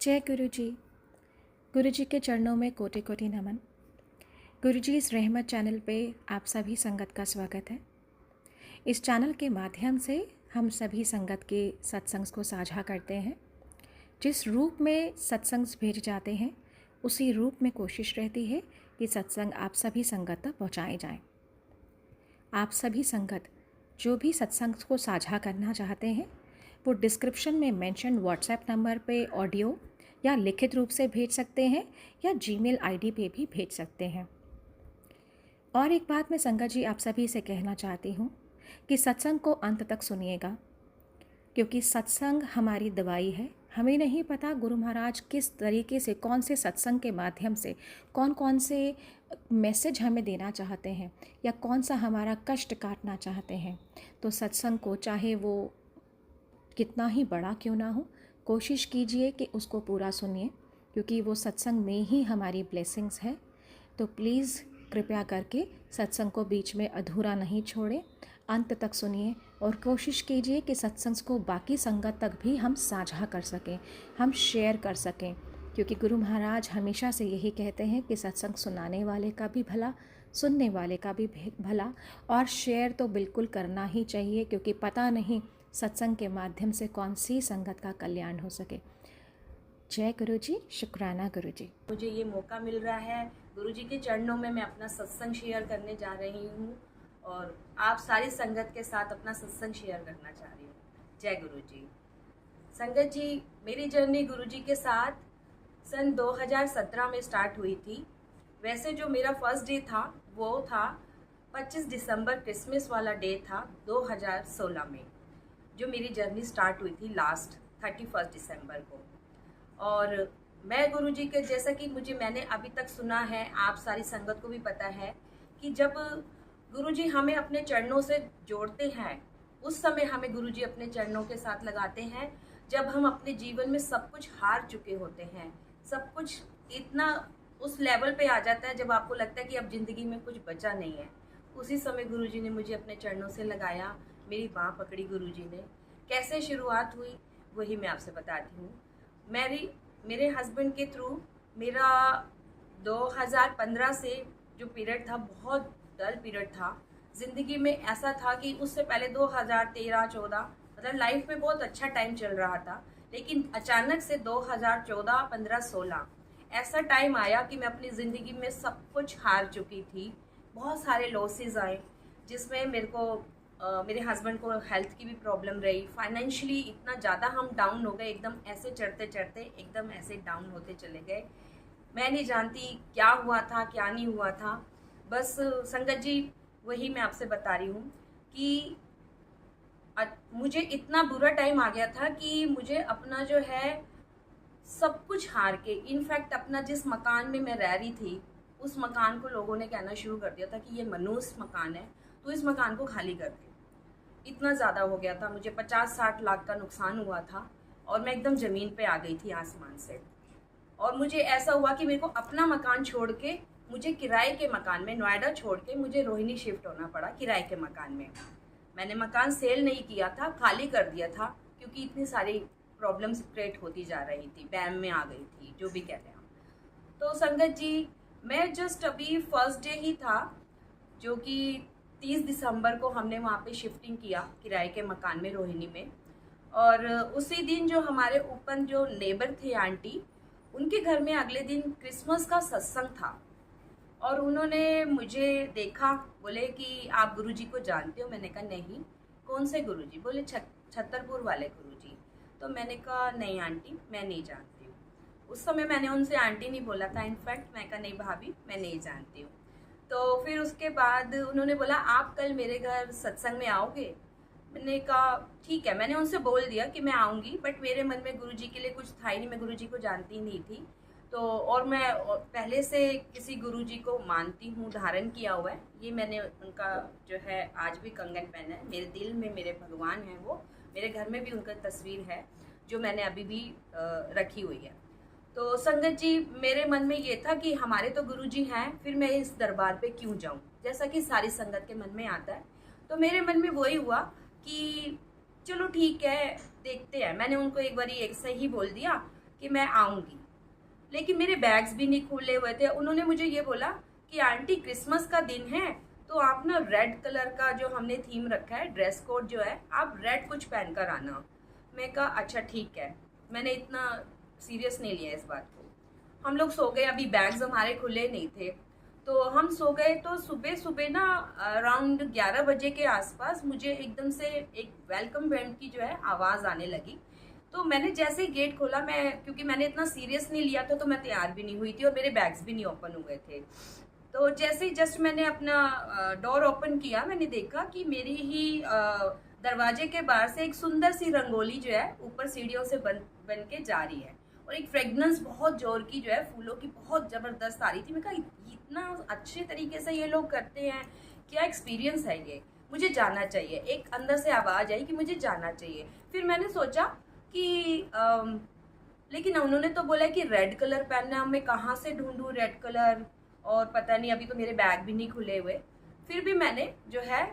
जय गुरु जी। गुरु जी के चरणों में कोटि कोटि नमन। गुरु जी इस रहमत चैनल पे आप सभी संगत का स्वागत है। इस चैनल के माध्यम से हम सभी संगत के सत्संग को साझा करते हैं। जिस रूप में सत्संग भेज जाते हैं उसी रूप में कोशिश रहती है कि सत्संग आप सभी संगत तक पहुँचाए जाएँ। आप सभी संगत जो भी सत्संग को साझा करना चाहते हैं वो डिस्क्रिप्शन में मेंशन व्हाट्सएप नंबर पे ऑडियो या लिखित रूप से भेज सकते हैं या जीमेल आईडी पे भी भेज सकते हैं। और एक बात मैं संगत जी आप सभी से कहना चाहती हूँ कि सत्संग को अंत तक सुनिएगा, क्योंकि सत्संग हमारी दवाई है। हमें नहीं पता गुरु महाराज किस तरीके से, कौन से सत्संग के माध्यम से कौन कौन से मैसेज हमें देना चाहते हैं या कौन सा हमारा कष्ट काटना चाहते हैं। तो सत्संग को चाहे वो कितना ही बड़ा क्यों ना हो, कोशिश कीजिए कि उसको पूरा सुनिए, क्योंकि वो सत्संग में ही हमारी ब्लेसिंग्स है। तो प्लीज़ कृपया करके सत्संग को बीच में अधूरा नहीं छोड़ें, अंत तक सुनिए और कोशिश कीजिए कि सत्संग को बाकी संगत तक भी हम साझा कर सकें, हम शेयर कर सकें, क्योंकि गुरु महाराज हमेशा से यही कहते हैं कि सत्संग सुनाने वाले का भी भला, सुनने वाले का भी भला, और शेयर तो बिल्कुल करना ही चाहिए, क्योंकि पता नहीं सत्संग के माध्यम से कौन सी संगत का कल्याण हो सके। जय गुरु जी, शुक्राना गुरु जी। मुझे ये मौका मिल रहा है गुरु जी के चरणों में मैं अपना सत्संग शेयर करने जा रही हूँ और आप सारी संगत के साथ अपना सत्संग शेयर करना चाह रही हूँ। जय गुरु जी। संगत जी, मेरी जर्नी गुरु जी के साथ सन 2017 में स्टार्ट हुई थी। वैसे जो मेरा फर्स्ट डे था वो था 25 दिसंबर, क्रिसमस वाला डे था 2016 में, जो मेरी जर्नी स्टार्ट हुई थी लास्ट 31 दिसंबर को। और मैं गुरु जी के, जैसा कि मैंने अभी तक सुना है, आप सारी संगत को भी पता है कि जब गुरु जी हमें अपने चरणों से जोड़ते हैं उस समय हमें गुरु जी अपने चरणों के साथ लगाते हैं जब हम अपने जीवन में सब कुछ हार चुके होते हैं, सब कुछ इतना उस लेवल पे आ जाता है जब आपको लगता है कि अब जिंदगी में कुछ बचा नहीं है। उसी समय गुरु जी ने मुझे अपने चरणों से लगाया, मेरी बाँह पकड़ी गुरु जी ने। कैसे शुरुआत हुई वही मैं आपसे बताती हूँ। मेरे हस्बैंड के थ्रू मेरा 2015 से जो पीरियड था बहुत डल पीरियड था ज़िंदगी में। ऐसा था कि उससे पहले 2013-14 मतलब लाइफ में बहुत अच्छा टाइम चल रहा था, लेकिन अचानक से 2014, 15, 16 ऐसा टाइम आया कि मैं अपनी ज़िंदगी में सब कुछ हार चुकी थी। बहुत सारे लॉसेस आए जिसमें मेरे हस्बैंड को हेल्थ की भी प्रॉब्लम रही, फाइनेंशियली इतना ज़्यादा हम डाउन हो गए, एकदम ऐसे चढ़ते चढ़ते एकदम ऐसे डाउन होते चले गए। मैं नहीं जानती क्या हुआ था क्या नहीं हुआ था। बस संगत जी वही मैं आपसे बता रही हूँ कि मुझे इतना बुरा टाइम आ गया था कि मुझे अपना जो है सब कुछ हार के, इनफैक्ट अपना जिस मकान में मैं रह रही थी उस मकान को लोगों ने कहना शुरू कर दिया था कि ये मनूस मकान है, तो इस मकान को खाली कर दे। इतना ज़्यादा हो गया था, मुझे 50-60 लाख का नुकसान हुआ था और मैं एकदम ज़मीन पे आ गई थी आसमान से। और मुझे ऐसा हुआ कि मेरे को अपना मकान छोड़ के मुझे किराए के मकान में, नोएडा छोड़ के मुझे रोहिणी शिफ्ट होना पड़ा किराए के मकान में। मैंने मकान सेल नहीं किया था, खाली कर दिया था, क्योंकि इतनी सारी प्रॉब्लम्स क्रिएट होती जा रही थी, बैम में आ गई थी, जो भी कहते हैं। तो संगत जी, मैं जस्ट अभी फर्स्ट डे ही था जो कि 30 दिसंबर को हमने वहाँ पे शिफ्टिंग किया किराए के मकान में रोहिणी में। और उसी दिन जो हमारे ऊपर जो नेबर थे आंटी, उनके घर में अगले दिन क्रिसमस का सत्संग था और उन्होंने मुझे देखा, बोले कि आप गुरुजी को जानते हो? मैंने कहा नहीं। कौन से गुरुजी? बोले छतरपुर वाले गुरुजी। तो मैंने कहा नहीं आंटी, मैं नहीं जानती हूँ। उस समय मैंने उनसे आंटी नहीं बोला था, इनफैक्ट मैं कहा नहीं भाभी, मैं नहीं जानती हूँ। तो फिर उसके बाद उन्होंने बोला आप कल मेरे घर सत्संग में आओगे? मैंने कहा ठीक है। मैंने उनसे बोल दिया कि मैं आऊँगी, बट मेरे मन में गुरुजी के लिए कुछ था ही नहीं, मैं गुरुजी को जानती नहीं थी। तो और मैं पहले से किसी गुरुजी को मानती हूँ, धारण किया हुआ है, ये मैंने उनका जो है आज भी कंगन पहना है, मेरे दिल में मेरे भगवान हैं वो, मेरे घर में भी उनका तस्वीर है जो मैंने अभी भी रखी हुई है। तो संगत जी, मेरे मन में ये था कि हमारे तो गुरुजी हैं, फिर मैं इस दरबार पे क्यों जाऊं, जैसा कि सारी संगत के मन में आता है। तो मेरे मन में वही हुआ कि चलो ठीक है, देखते हैं। मैंने उनको एक बारी एक सही बोल दिया कि मैं आऊँगी, लेकिन मेरे बैग्स भी नहीं खुले हुए थे। उन्होंने मुझे ये बोला कि आंटी क्रिसमस का दिन है तो आप ना रेड कलर का जो हमने थीम रखा है, ड्रेस कोड जो है, आप रेड कुछ पहन कर आना। मैं कहा अच्छा ठीक है, मैंने इतना सीरियस नहीं लिया इस बात को। हम लोग सो गए, अभी बैग्स हमारे खुले नहीं थे, तो हम सो गए। तो सुबह सुबह ना अराउंड 11 बजे के आसपास मुझे एकदम से एक वेलकम बैंड की जो है आवाज़ आने लगी। तो मैंने जैसे ही गेट खोला, मैं क्योंकि मैंने इतना सीरियस नहीं लिया था तो मैं तैयार भी नहीं हुई थी और मेरे बैग्स भी नहीं ओपन हुए थे। तो जैसे ही जस्ट मैंने अपना डोर ओपन किया, मैंने देखा कि मेरी ही दरवाजे के बाहर से एक सुंदर सी रंगोली जो है ऊपर सीढ़ियों से बन के जा रही है, और एक फ्रेगनेंस बहुत जोर की जो है फूलों की बहुत ज़बरदस्त आ रही थी। मैं कहा इतना अच्छे तरीके से ये लोग करते हैं, क्या एक्सपीरियंस है ये, मुझे जाना चाहिए। एक अंदर से आवाज़ आई कि मुझे जाना चाहिए। फिर मैंने सोचा कि लेकिन उन्होंने तो बोला कि रेड कलर पहनना है, मैं कहाँ से ढूंढूं रेड कलर, और पता नहीं, अभी तो मेरे बैग भी नहीं खुले हुए। फिर भी मैंने जो है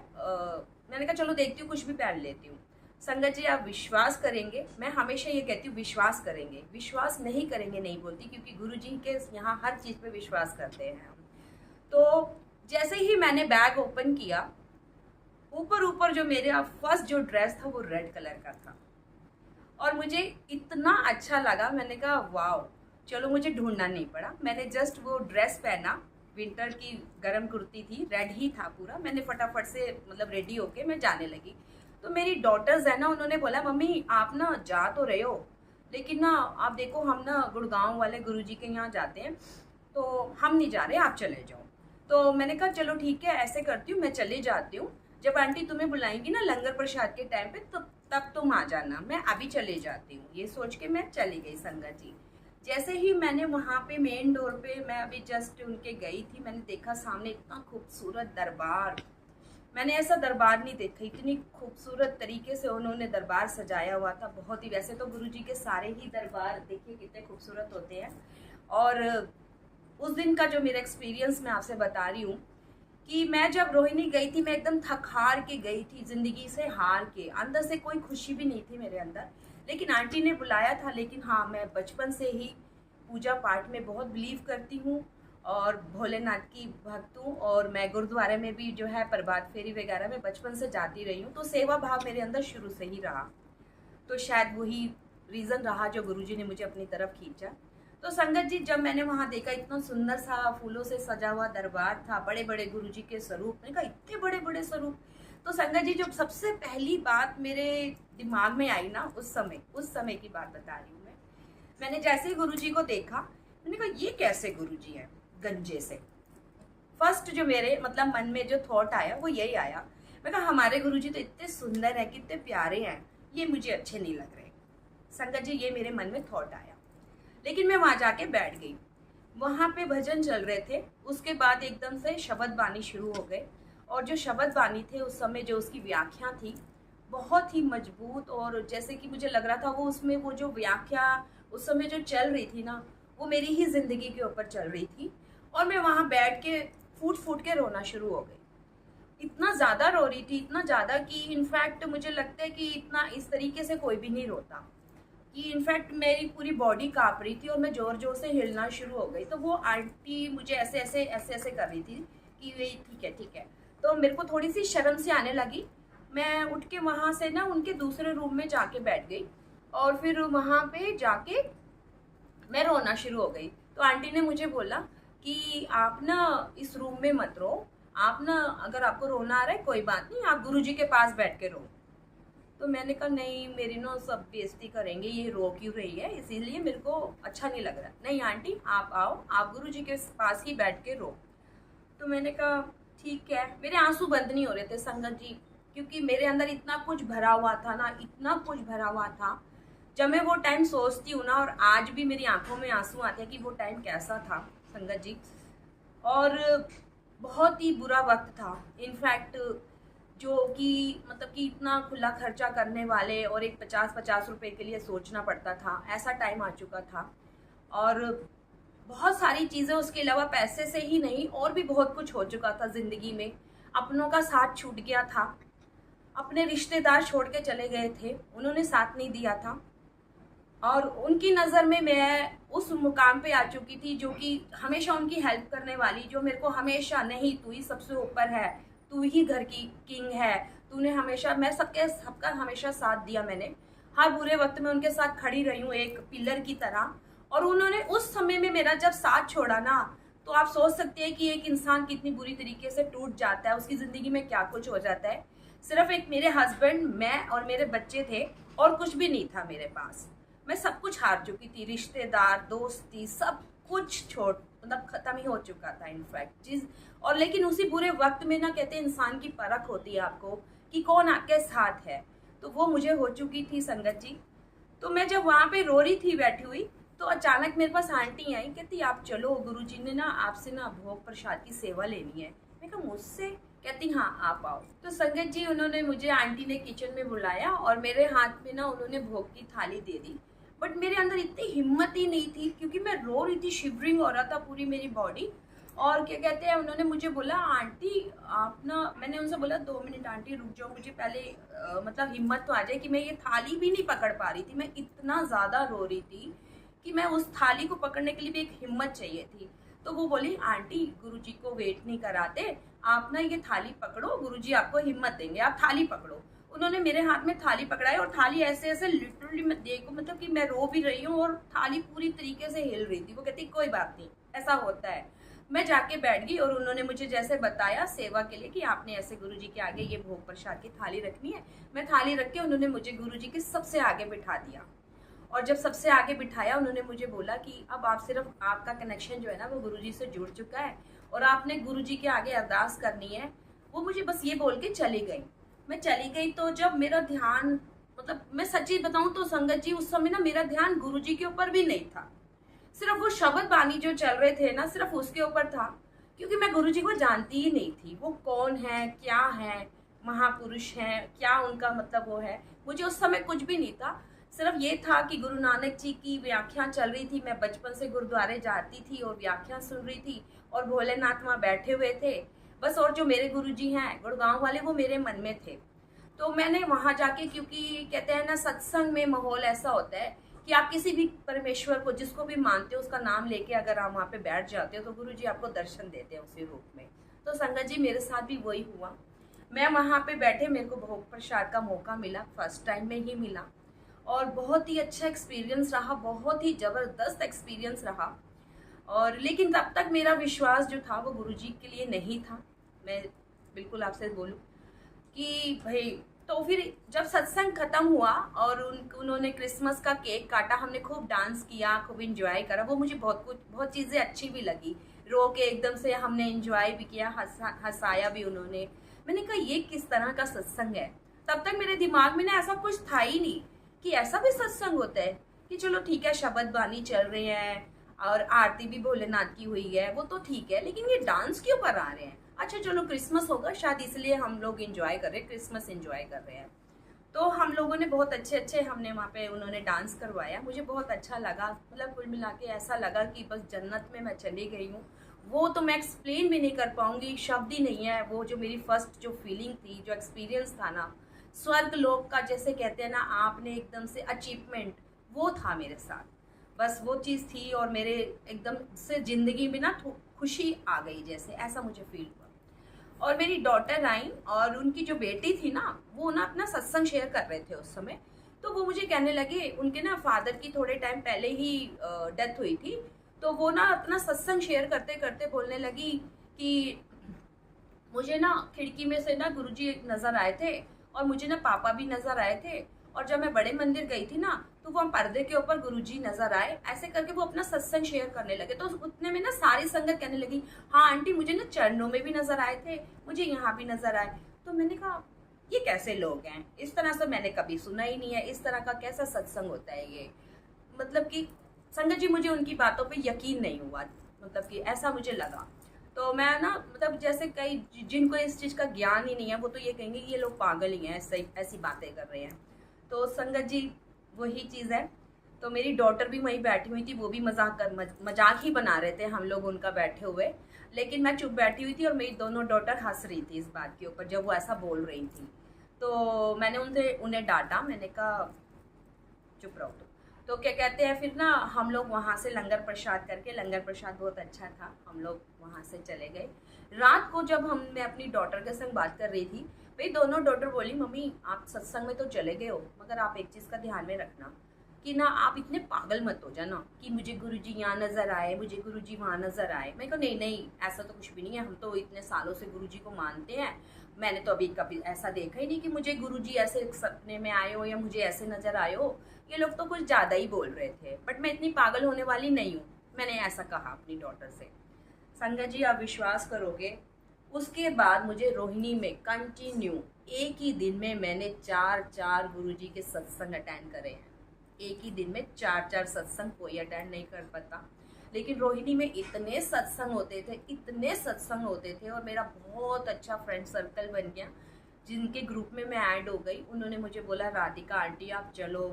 मैंने कहा चलो देखती हूँ, कुछ भी पहन लेती हूँ। संगत जी आप विश्वास करेंगे, मैं हमेशा ये कहती हूँ विश्वास करेंगे, विश्वास नहीं करेंगे नहीं बोलती, क्योंकि गुरु जी के यहाँ हर चीज़ पे विश्वास करते हैं हम। तो जैसे ही मैंने बैग ओपन किया, ऊपर जो मेरा फर्स्ट जो ड्रेस था वो रेड कलर का था, और मुझे इतना अच्छा लगा। मैंने कहा वाओ, चलो मुझे ढूंढना नहीं पड़ा। मैंने जस्ट वो ड्रेस पहना, विंटर की गर्म कुर्ती थी, रेड ही था पूरा। मैंने फटाफट से मतलब रेडी होके मैं जाने लगी। तो मेरी डॉटर्स है ना, उन्होंने बोला मम्मी आप ना जा तो रहे हो, लेकिन ना आप देखो हम ना गुड़गांव वाले गुरुजी के यहाँ जाते हैं, तो हम नहीं जा रहे, आप चले जाओ। तो मैंने कहा चलो ठीक है, ऐसे करती हूँ, मैं चले जाती हूँ, जब आंटी तुम्हें बुलाएंगी ना लंगर प्रसाद के टाइम पे तब तुम आ जाना, मैं अभी चले जाती हूँ। ये सोच के मैं चली गई संगत जी। जैसे ही मैंने वहाँ पे मेन डोर पे, मैं अभी जस्ट उनके गई थी, मैंने देखा सामने इतना खूबसूरत दरबार, मैंने ऐसा दरबार नहीं देखा, इतनी खूबसूरत तरीके से उन्होंने दरबार सजाया हुआ था। बहुत ही, वैसे तो गुरुजी के सारे ही दरबार देखिए कितने खूबसूरत होते हैं। और उस दिन का जो मेरा एक्सपीरियंस मैं आपसे बता रही हूँ कि मैं जब रोहिणी गई थी, मैं एकदम थक हार के गई थी, जिंदगी से हार के, अंदर से कोई खुशी भी नहीं थी मेरे अंदर। लेकिन आंटी ने बुलाया था। लेकिन हाँ, मैं बचपन से ही पूजा पाठ में बहुत बिलीव करती हूँ और भोलेनाथ की भक्त हूँ, और मैं गुरुद्वारे में भी जो है प्रभात फेरी वगैरह में बचपन से जाती रही हूँ। तो सेवा भाव मेरे अंदर शुरू से ही रहा, तो शायद वही रीज़न रहा जो गुरुजी ने मुझे अपनी तरफ खींचा। तो संगत जी जब मैंने वहाँ देखा, इतना सुंदर सा फूलों से सजा हुआ दरबार था, बड़े बड़े गुरुजी के स्वरूप, मैंने कहा इतने बड़े बड़े स्वरूप। तो संगत जी जब सबसे पहली बात मेरे दिमाग में आई ना, उस समय की बात बता रही हूँ मैं। मैंने जैसे ही गुरुजी को देखा, मैंने कहा ये कैसे गुरुजी हैं गंजे से। फर्स्ट जो मेरे मतलब मन में जो थॉट आया वो यही आया, मैं कहा हमारे गुरुजी तो इतने सुंदर है, कितने प्यारे हैं, ये मुझे अच्छे नहीं लग रहे। संगत जी ये मेरे मन में थॉट आया। लेकिन मैं वहाँ जाके बैठ गई। वहाँ पे भजन चल रहे थे, उसके बाद एकदम से शब्द बानी शुरू हो गए, और जो शब्द बानी थे उस समय जो उसकी व्याख्या थी बहुत ही मजबूत, और जैसे कि मुझे लग रहा था वो उसमें वो जो व्याख्या उस समय जो चल रही थी ना, वो मेरी ही जिंदगी के ऊपर चल रही थी। और मैं वहाँ बैठ के फूट फूट के रोना शुरू हो गई। इतना ज़्यादा रो रही थी, इतना ज़्यादा कि इनफैक्ट मुझे लगता है कि इतना इस तरीके से कोई भी नहीं रोता, कि इनफैक्ट मेरी पूरी बॉडी काँप रही थी और मैं ज़ोर ज़ोर से हिलना शुरू हो गई। तो वो आंटी मुझे ऐसे ऐसे कर रही थी कि ये ठीक है। तो मेरे को थोड़ी सी शर्म से आने लगी। मैं उठ के वहाँ से ना उनके दूसरे रूम में जाके बैठ गई, और फिर वहाँ पे जाके मैं रोना शुरू हो गई। तो आंटी ने मुझे बोला कि आप ना इस रूम में मत रो, आप ना अगर आपको रोना आ रहा है कोई बात नहीं, आप गुरुजी के पास बैठ के रो। तो मैंने कहा नहीं, मेरी ना सब बेइज्जती करेंगे, ये रो क्यों रही है, इसीलिए मेरे को अच्छा नहीं लग रहा। नहीं आंटी आप आओ, आप गुरुजी के पास ही बैठ के रो। तो मैंने कहा ठीक है। मेरे आंसू बंद नहीं हो रहे थे संगत जी, क्योंकि मेरे अंदर इतना कुछ भरा हुआ था ना, इतना कुछ भरा हुआ था। जब मैं वो टाइम सोचती हूँ ना, और आज भी मेरी आंखों में आंसू आते हैं कि वो टाइम कैसा था संगत जी। और बहुत ही बुरा वक्त था। इनफैक्ट जो कि मतलब कि इतना खुला खर्चा करने वाले और एक 50-50 रुपए के लिए सोचना पड़ता था, ऐसा टाइम आ चुका था। और बहुत सारी चीज़ें, उसके अलावा पैसे से ही नहीं और भी बहुत कुछ हो चुका था ज़िंदगी में। अपनों का साथ छूट गया था, अपने रिश्तेदार छोड़ के चले गए थे, उन्होंने साथ नहीं दिया था। और उनकी नज़र में मैं उस मुकाम पे आ चुकी थी जो कि हमेशा उनकी हेल्प करने वाली, जो मेरे को हमेशा नहीं तू ही सबसे ऊपर है, तू ही घर की किंग है, तूने हमेशा, मैं सबका हमेशा साथ दिया मैंने, हर बुरे वक्त में उनके साथ खड़ी रही हूँ एक पिलर की तरह। और उन्होंने उस समय में मेरा जब साथ छोड़ा ना, तो आप सोच सकते हैं कि एक इंसान कितनी बुरी तरीके से टूट जाता है, उसकी ज़िंदगी में क्या कुछ हो जाता है। सिर्फ एक मेरे हस्बैंड, मैं और मेरे बच्चे थे, और कुछ भी नहीं था मेरे पास। मैं सब कुछ हार चुकी थी, रिश्तेदार, दोस्ती, सब कुछ छोड़, मतलब खत्म ही हो चुका था इनफैक्ट चीज़। और लेकिन उसी बुरे वक्त में ना, कहते हैं इंसान की परख होती है आपको कि कौन आपके साथ है, तो वो मुझे हो चुकी थी संगत जी। तो मैं जब वहाँ पे रो रही थी बैठी हुई, तो अचानक मेरे पास आंटी आई, कहती आप चलो, गुरुजी ने ना आपसे ना भोग प्रसाद की सेवा लेनी है। मैं कहा मुझसे? कहती हाँ आप आओ। तो संगत जी उन्होंने मुझे, आंटी ने किचन में बुलाया और मेरे हाथ में ना उन्होंने भोग की थाली दे दी। बट मेरे अंदर इतनी हिम्मत ही नहीं थी, क्योंकि मैं रो रही थी, शिवरिंग हो रहा था पूरी मेरी बॉडी। और क्या कहते हैं, उन्होंने मुझे बोला आंटी आप ना, मैंने उनसे बोला 2 मिनट आंटी रुक जाओ, मुझे पहले मतलब हिम्मत तो आ जाए कि मैं ये थाली भी नहीं पकड़ पा रही थी, मैं इतना ज़्यादा रो रही थी कि मैं उस थाली को पकड़ने के लिए भी एक हिम्मत चाहिए थी। तो वो बोली आंटी गुरुजी को वेट नहीं कराते, आप ना ये थाली पकड़ो, गुरुजी आपको हिम्मत देंगे, आप थाली पकड़ो। उन्होंने मेरे हाथ में थाली पकड़ाई और थाली ऐसे ऐसे लिटरली मैं देखो, मतलब कि मैं रो भी रही हूँ और थाली पूरी तरीके से हिल रही थी। वो कहती कोई बात नहीं, ऐसा होता है। मैं जाके बैठ गई और उन्होंने मुझे जैसे बताया सेवा के लिए कि आपने ऐसे गुरुजी के आगे ये भोग प्रसाद की थाली रखनी है, मैं थाली रख के उन्होंने मुझे गुरुजी के सबसे आगे बिठा दिया। और जब सबसे आगे बिठाया, उन्होंने मुझे बोला कि अब आप सिर्फ, आपका कनेक्शन जो है ना वो गुरुजी से जुड़ चुका है और आपने गुरुजी के आगे अरदास करनी है। वो मुझे बस ये बोल के चली गई। मैं चली गई तो जब मेरा ध्यान, मतलब मैं सच्ची बताऊं तो संगत जी उस समय ना मेरा ध्यान गुरुजी के ऊपर भी नहीं था, सिर्फ वो शब्द बानी जो चल रहे थे ना, सिर्फ उसके ऊपर था। क्योंकि मैं गुरुजी को जानती ही नहीं थी, वो कौन है, क्या है, महापुरुष हैं, क्या उनका मतलब वो है, मुझे उस समय कुछ भी नहीं था। सिर्फ ये था कि गुरु नानक जी की व्याख्या चल रही थी, मैं बचपन से गुरुद्वारे जाती थी और व्याख्या सुन रही थी, और भोलेनाथ वहाँ बैठे हुए थे बस। और जो मेरे गुरुजी हैं गुड़गांव वाले, वो मेरे मन में थे। तो मैंने वहाँ जाके, क्योंकि कहते हैं ना सत्संग में माहौल ऐसा होता है कि आप किसी भी परमेश्वर को, जिसको भी मानते हो, उसका नाम लेके अगर आप वहाँ पे बैठ जाते हो तो गुरुजी आपको दर्शन देते हैं उसी रूप में। तो संगत जी मेरे साथ भी वही हुआ। मैं वहाँ पे बैठे, मेरे को भोग प्रसाद का मौका मिला, फर्स्ट टाइम में ही मिला, और बहुत ही अच्छा एक्सपीरियंस रहा, बहुत ही ज़बरदस्त एक्सपीरियंस रहा। और लेकिन तब तक मेरा विश्वास जो था वो गुरुजी के लिए नहीं था, मैं बिल्कुल आपसे बोलूं कि भाई। तो फिर जब सत्संग खत्म हुआ और उन्होंने क्रिसमस का केक काटा, हमने खूब डांस किया, खूब इंजॉय करा, वो मुझे बहुत चीज़ें अच्छी भी लगी। रो के एकदम से हमने इंजॉय भी किया, हंसाया भी उन्होंने। मैंने कहा ये किस तरह का सत्संग है। तब तक मेरे दिमाग में ना ऐसा कुछ था ही नहीं कि ऐसा भी सत्संग होता है, कि चलो ठीक है शब्द बानी चल रहे हैं और आरती भी भोलेनाथ की हुई है, वो तो ठीक है, लेकिन ये डांस क्यों पर आ रहे हैं। अच्छा चलो क्रिसमस होगा शायद, इसलिए हम लोग इंजॉय कर रहे हैं, क्रिसमस इंजॉय कर रहे हैं। तो हम लोगों ने बहुत अच्छे हमने वहाँ पे, उन्होंने डांस करवाया, मुझे बहुत अच्छा लगा। मतलब कुल मिला के ऐसा लगा कि बस जन्नत में मैं चली गई हूँ। वो तो मैं एक्सप्लेन भी नहीं कर पाऊंगी, शब्द ही नहीं है। वो जो मेरी फर्स्ट जो फीलिंग थी, जो एक्सपीरियंस था ना, स्वर्ग लोक का जैसे कहते हैं ना, आपने एकदम से अचीवमेंट, वो था मेरे साथ। बस वो चीज़ थी और मेरे एकदम से ज़िंदगी में ना खुशी आ गई, जैसे ऐसा मुझे फील हुआ। और मेरी डॉटर आई और उनकी जो बेटी थी ना, वो ना अपना सत्संग शेयर कर रहे थे उस समय। तो वो मुझे कहने लगे, उनके ना फादर की थोड़े टाइम पहले ही डेथ हुई थी। तो वो ना अपना सत्संग शेयर करते करते बोलने लगी कि मुझे ना खिड़की में से ना गुरुजी नज़र आए थे और मुझे ना पापा भी नज़र आए थे, और जब मैं बड़े मंदिर गई थी ना तो वो पर्दे के ऊपर गुरुजी नजर आए। ऐसे करके वो अपना सत्संग शेयर करने लगे। तो उतने में ना सारी संगत कहने लगी, हाँ आंटी मुझे ना चरणों में भी नजर आए थे, मुझे यहाँ भी नजर आए। तो मैंने कहा ये कैसे लोग हैं, इस तरह से मैंने कभी सुना ही नहीं है, इस तरह का कैसा सत्संग होता है ये। मतलब कि संगत जी मुझे उनकी बातों पे यकीन नहीं हुआ, मतलब कि ऐसा मुझे लगा। तो मैं ना, मतलब जैसे कई जिनको इस चीज़ का ज्ञान ही नहीं है, वो तो ये कहेंगे कि ये लोग पागल ही हैं, ऐसी बातें कर रहे हैं। तो संगत जी वही चीज़ है। तो मेरी डॉटर भी वहीं बैठी हुई थी, वो भी मजाक ही बना रहे थे हम लोग उनका बैठे हुए, लेकिन मैं चुप बैठी हुई थी और मेरी दोनों डॉटर हंस रही थी इस बात के ऊपर जब वो ऐसा बोल रही थी। तो मैंने उन्हें डांटा, मैंने कहा चुप रहो। तो क्या कहते हैं, फिर ना हम लोग वहाँ से लंगर प्रसाद करके, लंगर प्रसाद बहुत अच्छा था, हम लोग वहाँ से चले गए। रात को जब मैं अपनी डॉटर के संग बात कर रही थी, भाई दोनों डॉटर बोली, मम्मी आप सत्संग में तो चले गए हो, मगर आप एक चीज़ का ध्यान में रखना कि ना आप इतने पागल मत हो जाना कि मुझे गुरुजी यहाँ नज़र आए, मुझे गुरुजी वहाँ नज़र आए। मैं कहा नहीं नहीं, ऐसा तो कुछ भी नहीं है, हम तो इतने सालों से गुरुजी को मानते हैं, मैंने तो अभी कभी ऐसा देखा ही नहीं कि मुझे गुरुजी ऐसे सपने में आए हो या मुझे ऐसे नज़र आए हो। ये लोग तो कुछ ज़्यादा ही बोल रहे थे, बट मैं इतनी पागल होने वाली नहीं हूँ, मैंने ऐसा कहा अपनी डॉटर से। संगत जी, आप विश्वास करोगे, उसके बाद मुझे रोहिणी में कंटिन्यू एक ही दिन में मैंने 4 गुरुजी के सत्संग अटेंड करे हैं। एक ही दिन में 4 सत्संग कोई अटेंड नहीं कर पाता, लेकिन रोहिणी में इतने सत्संग होते थे, इतने सत्संग होते थे, और मेरा बहुत अच्छा फ्रेंड सर्कल बन गया, जिनके ग्रुप में मैं ऐड हो गई। उन्होंने मुझे बोला, राधिका आंटी आप चलो,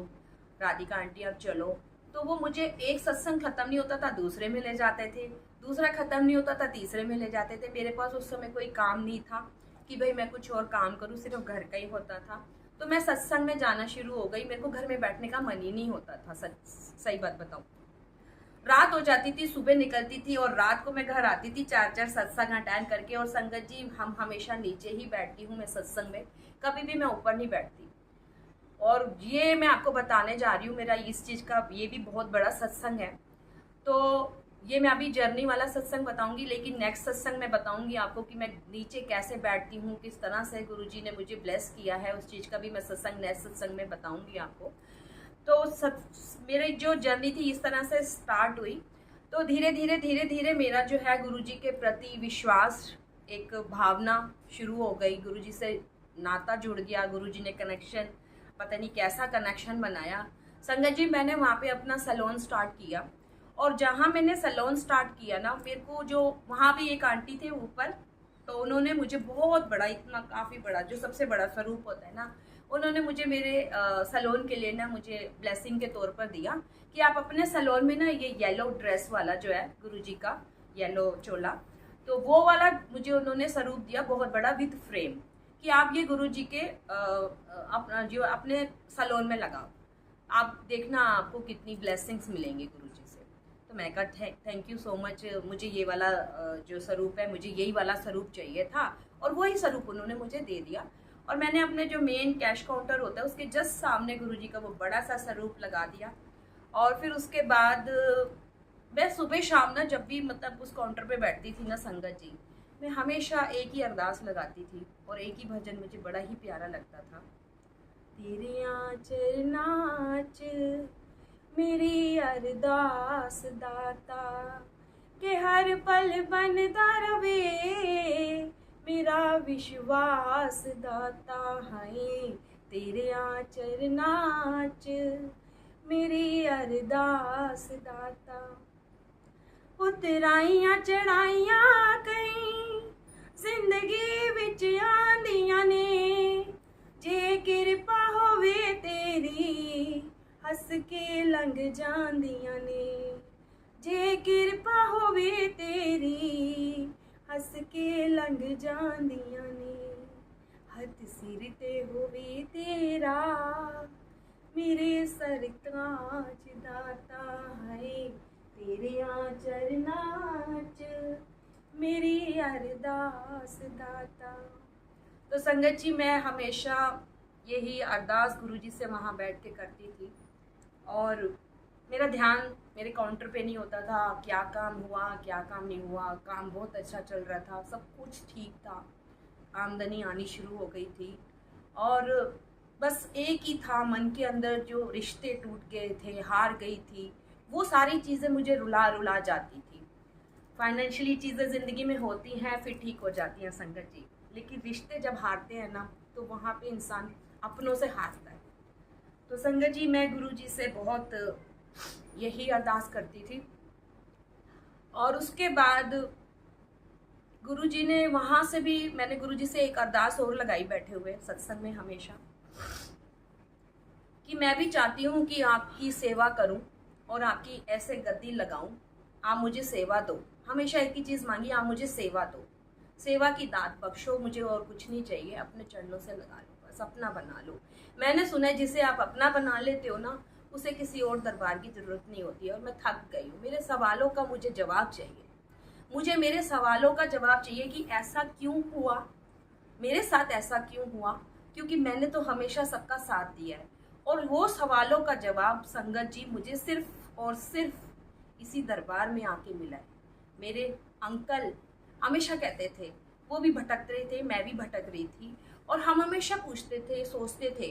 राधिका आंटी आप चलो। तो वो मुझे एक सत्संग खत्म नहीं होता था दूसरे में ले जाते थे, दूसरा खत्म नहीं होता था तीसरे में ले जाते थे। मेरे पास उस समय कोई काम नहीं था कि भाई मैं कुछ और काम करूँ, सिर्फ घर का ही होता था। तो मैं सत्संग में जाना शुरू हो गई, मेरे को घर में बैठने का मन ही नहीं होता था। सही बात बताऊं, रात हो जाती थी, सुबह निकलती थी और रात को मैं घर आती थी 4 सत्संग अटेंड करके। और संगत जी, हम हमेशा नीचे ही बैठती हूँ मैं सत्संग में, कभी भी मैं ऊपर नहीं बैठती। और ये मैं आपको बताने जा रही हूँ, मेरा इस चीज़ का ये भी बहुत बड़ा सत्संग है। तो ये मैं अभी जर्नी वाला सत्संग बताऊंगी, लेकिन नेक्स्ट सत्संग में बताऊंगी आपको कि मैं नीचे कैसे बैठती हूँ, किस तरह से गुरुजी ने मुझे ब्लेस किया है, उस चीज़ का भी मैं सत्संग नेक्स्ट सत्संग में बताऊंगी आपको। तो मेरी जो जर्नी थी इस तरह से स्टार्ट हुई। तो धीरे धीरे मेरा जो है गुरुजी के प्रति विश्वास, एक भावना शुरू हो गई, गुरुजी से नाता जुड़ गया, गुरुजी ने कनेक्शन, पता नहीं कैसा कनेक्शन बनाया। संगत जी, मैंने वहाँ पे अपना सैलून स्टार्ट किया, और जहाँ मैंने सैलून स्टार्ट किया ना, मेरे को जो वहाँ भी एक आंटी थे ऊपर, तो उन्होंने मुझे बहुत बड़ा, इतना काफ़ी बड़ा, जो सबसे बड़ा स्वरूप होता है ना, उन्होंने मुझे मेरे सैलून के लिए ना मुझे ब्लेसिंग के तौर पर दिया कि आप अपने सैलून में ना ये येलो ड्रेस वाला जो है गुरुजी का येलो चोला, तो वो वाला मुझे उन्होंने स्वरूप दिया बहुत बड़ा विद फ्रेम, कि आप ये गुरुजी के अपना जो अपने सैलून में लगाओ, आप देखना आपको कितनी ब्लेसिंग्स मिलेंगी गुरुजी से। तो मैं कहा थैंक यू सो मच, मुझे ये वाला जो स्वरूप है, मुझे यही वाला स्वरूप चाहिए था, और वही स्वरूप उन्होंने मुझे दे दिया। और मैंने अपने जो मेन कैश काउंटर होता है उसके जस्ट सामने गुरुजी का वो बड़ा सा स्वरूप लगा दिया। और फिर उसके बाद मैं सुबह शाम ना जब भी मतलब उस काउंटर पे बैठती थी ना संगत जी, मैं हमेशा एक ही अरदास लगाती थी, और एक ही भजन मुझे बड़ा ही प्यारा लगता था। तेरे आंचल नाच मेरी अरदास दाता, के हर पल बनदा रवे मेरा विश्वास दाता है। तेरे आंचल नाच मेरी अरदास दाता, उतराइयां चढ़ाइयां कई जिंदगी विच आंदियां ने, जे कृपा होवे तेरी हस के लंघ जांदियां ने, जे कृपा होवे तेरी हस के लंघ जांदियां ने, हथ सिर ते होवे तेरा मेरे सरताज दाता है। तेरे आंचल नाच मेरी अरदास दाता। तो संगत जी, मैं हमेशा यही अरदास गुरुजी से वहाँ बैठ के करती थी, और मेरा ध्यान मेरे काउंटर पे नहीं होता था, क्या काम हुआ क्या काम नहीं हुआ, काम बहुत अच्छा चल रहा था, सब कुछ ठीक था, आमदनी आनी शुरू हो गई थी, और बस एक ही था मन के अंदर, जो रिश्ते टूट गए थे, हार गई थी, वो सारी चीज़ें मुझे रुला रुला जाती थी। फाइनेंशियली चीज़ें ज़िंदगी में होती हैं, फिर ठीक हो जाती हैं संगत जी, लेकिन रिश्ते जब हारते हैं ना, तो वहाँ पे इंसान अपनों से हारता है। तो संगत जी, मैं गुरुजी से बहुत यही अरदास करती थी। और उसके बाद गुरुजी ने वहाँ से भी, मैंने गुरुजी से एक अरदास और लगाई बैठे हुए सत्संग में हमेशा, कि मैं भी चाहती हूँ कि आपकी सेवा करूँ और आपकी ऐसे गद्दी लगाऊं, आप मुझे सेवा दो। हमेशा एक ही चीज़ मांगी, आप मुझे सेवा दो, सेवा की दात बख्शो, मुझे और कुछ नहीं चाहिए, अपने चरणों से लगा लो, बस अपना बना लो। मैंने सुना है जिसे आप अपना बना लेते हो ना, उसे किसी और दरबार की ज़रूरत नहीं होती है। और मैं थक गई हूँ, मेरे सवालों का मुझे जवाब चाहिए। मुझे मेरे सवालों का जवाब चाहिए कि ऐसा क्यों हुआ, मेरे साथ ऐसा क्यों हुआ, क्योंकि मैंने तो हमेशा सबका साथ दिया है। और वो सवालों का जवाब संगत जी मुझे सिर्फ और सिर्फ इसी दरबार में आके मिला है। मेरे अंकल हमेशा कहते थे, वो भी भटक रहे थे, मैं भी भटक रही थी, और हम हमेशा पूछते थे, सोचते थे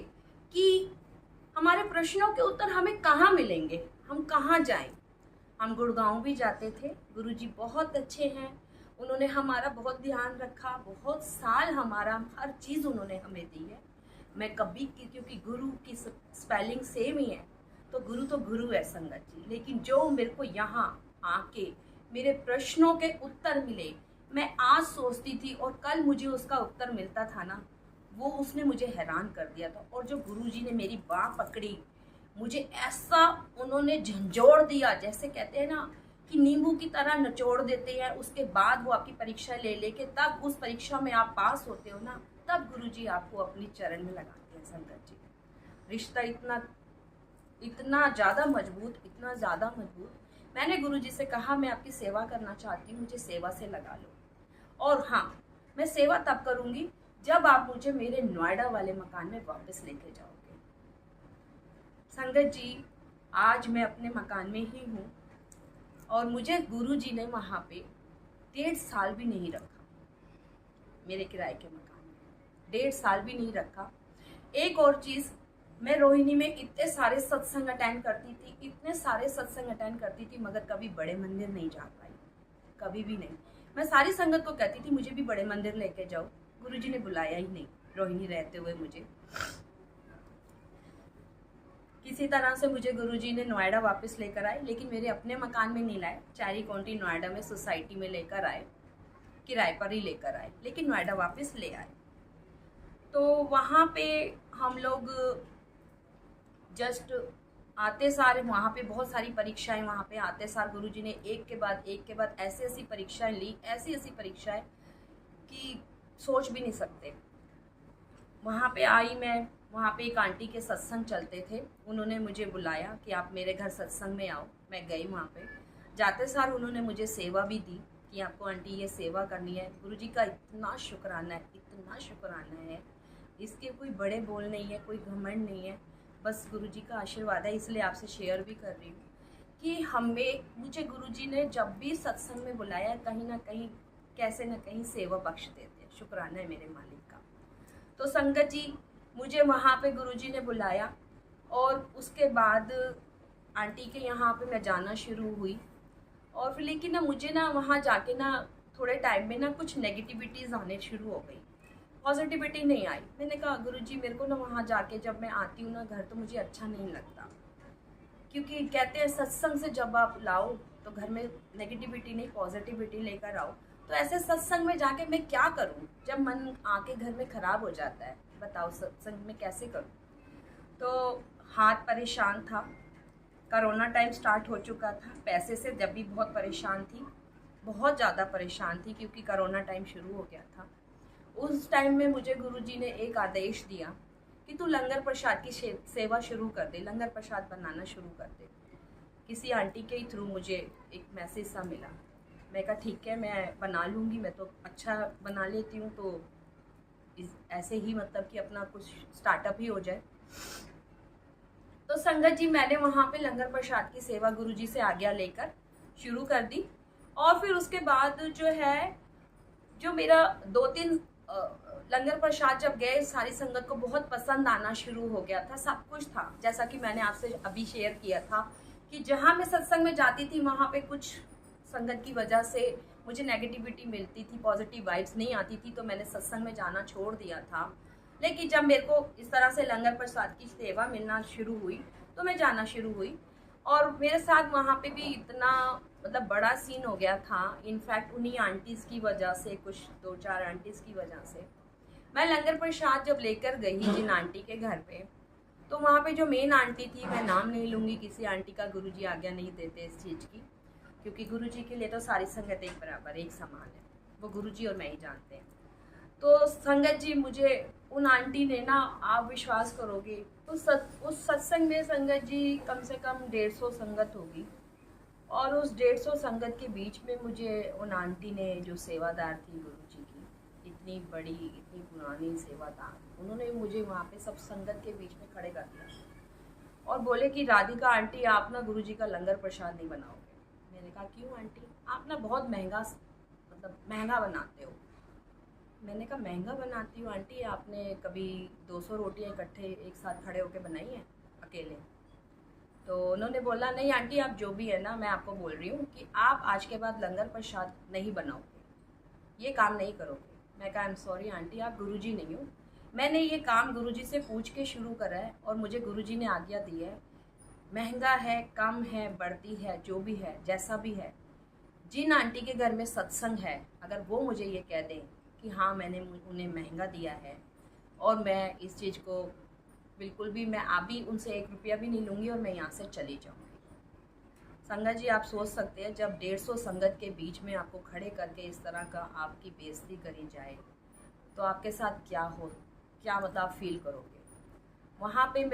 कि हमारे प्रश्नों के उत्तर हमें कहाँ मिलेंगे, हम कहाँ जाएं। हम गुड़गांव भी जाते थे, गुरुजी बहुत अच्छे हैं, उन्होंने हमारा बहुत ध्यान रखा, बहुत साल हमारा हर चीज़ उन्होंने हमें दी है। मैं कभी की, क्योंकि गुरु की स्पेलिंग सेम ही है, तो गुरु है संगत जी। लेकिन जो मेरे को यहाँ आके मेरे प्रश्नों के उत्तर मिले, मैं आज सोचती थी और कल मुझे उसका उत्तर मिलता था ना, वो उसने मुझे हैरान कर दिया था। और जो गुरुजी ने मेरी बाँह पकड़ी, मुझे ऐसा उन्होंने झंझोड़ दिया, जैसे कहते हैं ना कि नींबू की तरह निचोड़ देते हैं, उसके बाद वो आपकी परीक्षा ले लेके तब उस परीक्षा में आप पास होते हो ना, तब गुरुजी आपको अपनी चरण में लगाते हैं संगत जी। रिश्ता इतना ज़्यादा मजबूत, इतना ज़्यादा मजबूत। मैंने गुरुजी से कहा मैं आपकी सेवा करना चाहती हूँ, मुझे सेवा से लगा लो। और हाँ, मैं सेवा तब करूँगी जब आप मुझे मेरे नोएडा वाले मकान में वापस लेके जाओगे। संगत जी, आज मैं अपने मकान में ही हूँ और मुझे गुरुजी ने वहाँ पे 1.5 साल भी नहीं रखा, मेरे किराए के मकान में 1.5 साल भी नहीं रखा। एक और चीज़, मैं रोहिणी में इतने सारे सत्संग अटेंड करती थी, इतने सारे सत्संग अटेंड करती थी, मगर कभी बड़े मंदिर नहीं जा पाई, कभी भी नहीं। मैं सारी संगत को कहती थी मुझे भी बड़े मंदिर लेके जाओ, गुरुजी ने बुलाया ही नहीं रोहिणी रहते हुए मुझे। किसी तरह से मुझे गुरुजी ने नोएडा वापस लेकर आए, लेकिन मेरे अपने मकान में नहीं लाए, चारी काउंटी नोएडा में सोसाइटी में लेकर आए, किराए पर ही लेकर आए, लेकिन नोएडा वापस ले आए। तो वहाँ पे हम लोग जस्ट आते सार, वहाँ पे बहुत सारी परीक्षाएं, वहाँ पे आते सार गुरुजी ने एक के बाद ऐसी परीक्षाएं ली, ऐसी परीक्षाएं कि सोच भी नहीं सकते। वहाँ पे आई मैं, वहाँ पे एक आंटी के सत्संग चलते थे, उन्होंने मुझे बुलाया कि आप मेरे घर सत्संग में आओ। मैं गई वहाँ पे, जाते सार उन्होंने मुझे सेवा भी दी कि आपको आंटी ये सेवा करनी है। गुरुजी का इतना शुक्राना है, इतना शुक्राना है, इसके कोई बड़े बोल नहीं है, कोई घमंड नहीं है, बस गुरुजी का आशीर्वाद है। इसलिए आपसे शेयर भी कर रही हूँ कि मुझे गुरुजी ने जब भी सत्संग में बुलाया, कहीं ना कहीं कैसे न कहीं सेवा बख्श देते हैं। शुक्राना है मेरे मालिक का। तो संगत जी, मुझे वहाँ पे गुरुजी ने बुलाया और उसके बाद आंटी के यहाँ पे मैं जाना शुरू हुई। और फिर लेकिन ना मुझे ना वहाँ जाके ना थोड़े टाइम में ना कुछ नेगेटिविटीज़ आने शुरू हो गई, पॉजिटिविटी नहीं आई। मैंने कहा गुरुजी मेरे को ना वहाँ जाके जब मैं आती हूँ ना घर, तो मुझे अच्छा नहीं लगता, क्योंकि कहते हैं सत्संग से जब आप लाओ तो घर में नेगेटिविटी नहीं पॉजिटिविटी लेकर आओ। तो ऐसे सत्संग में जाके मैं क्या करूं जब मन आके घर में ख़राब हो जाता है, बताओ सत्संग में कैसे करूं। तो हाथ परेशान था, कोरोना टाइम स्टार्ट हो चुका था, पैसे से जब भी बहुत परेशान थी, बहुत ज़्यादा परेशान थी, क्योंकि कोरोना टाइम शुरू हो गया था। उस टाइम में मुझे गुरुजी ने एक आदेश दिया कि तू लंगर प्रसाद की सेवा शुरू कर दे, लंगर प्रसाद बनाना शुरू कर दे। किसी आंटी के ही थ्रू मुझे एक मैसेज सा मिला। मैं कहा ठीक है, मैं बना लूँगी, मैं तो अच्छा बना लेती हूँ, तो ऐसे ही मतलब कि अपना कुछ स्टार्टअप ही हो जाए। तो संगत जी, मैंने वहाँ पे लंगर प्रसाद की सेवा गुरुजी से आज्ञा लेकर शुरू कर दी। और फिर उसके बाद जो मेरा 2-3 लंगर प्रसाद जब गए, सारी संगत को बहुत पसंद आना शुरू हो गया था, सब कुछ था जैसा कि मैंने आपसे अभी शेयर किया था कि जहाँ मैं सत्संग में जाती थी वहाँ पे कुछ संगत की वजह से मुझे नेगेटिविटी मिलती थी, पॉजिटिव वाइब्स नहीं आती थी, तो मैंने सत्संग में जाना छोड़ दिया था। लेकिन जब मेरे को इस तरह से लंगर प्रसाद की सेवा मिलना शुरू हुई तो मैं जाना शुरू हुई। और मेरे साथ वहाँ पे भी इतना मतलब बड़ा सीन हो गया था, इनफैक्ट उन्हीं आंटीज़ की वजह से, कुछ 2-4 आंटीज़ की वजह से मैं लंगर प्रसाद जब लेकर गई जिन आंटी के घर पे, तो वहाँ पे जो मेन आंटी थी, मैं नाम नहीं लूँगी किसी आंटी का, गुरुजी आज्ञा नहीं देते इस चीज़ की, क्योंकि गुरुजी के लिए तो सारी संगत एक बराबर एक समान है, वो गुरुजी और मैं ही जानते हैं। तो संगत जी, मुझे उन आंटी ने ना, आप विश्वास करोगे, उस सत्संग में संगत जी कम से कम 150 संगत होगी। और उस 150 संगत के बीच में मुझे उन आंटी ने, जो सेवादार थी गुरु जी की, इतनी बड़ी, इतनी पुरानी सेवादार, उन्होंने मुझे वहाँ पे सब संगत के बीच में खड़े कर दिया और बोले कि राधिका आंटी, आप ना गुरु जी का लंगर प्रसाद नहीं बनाओगे। मैंने कहा क्यों आंटी? आप ना बहुत महंगा, मतलब महंगा बनाते हो। मैंने कहा महंगा बनाती हूँ आंटी? आपने कभी 200 रोटियाँ इकट्ठे एक साथ खड़े होके बनाई हैं अकेले? तो उन्होंने बोला नहीं आंटी, आप जो भी है ना, मैं आपको बोल रही हूँ कि आप आज के बाद लंगर प्रसाद नहीं बनाओगे, ये काम नहीं करोगे। मैं कहा आई एम सॉरी आंटी, आप गुरुजी नहीं हो। मैंने ये काम गुरुजी से पूछ के शुरू करा है और मुझे गुरुजी ने आज्ञा दी है। महंगा है, कम है, बढ़ती है, जो भी है, जैसा भी है, जिन आंटी के घर में सत्संग है, अगर वो मुझे ये कह दें कि हाँ मैंने उन्हें महंगा दिया है और मैं इस चीज़ को बिल्कुल भी, मैं अभी उनसे 1 रुपया भी नहीं लूँगी और मैं यहाँ से चली जाऊँगी। संगत जी, आप सोच सकते हैं जब 150 संगत के बीच में आपको खड़े करके इस तरह का आपकी बेइज्जती करी जाए तो आपके साथ क्या मतलब आप फील करोगे। वहाँ पे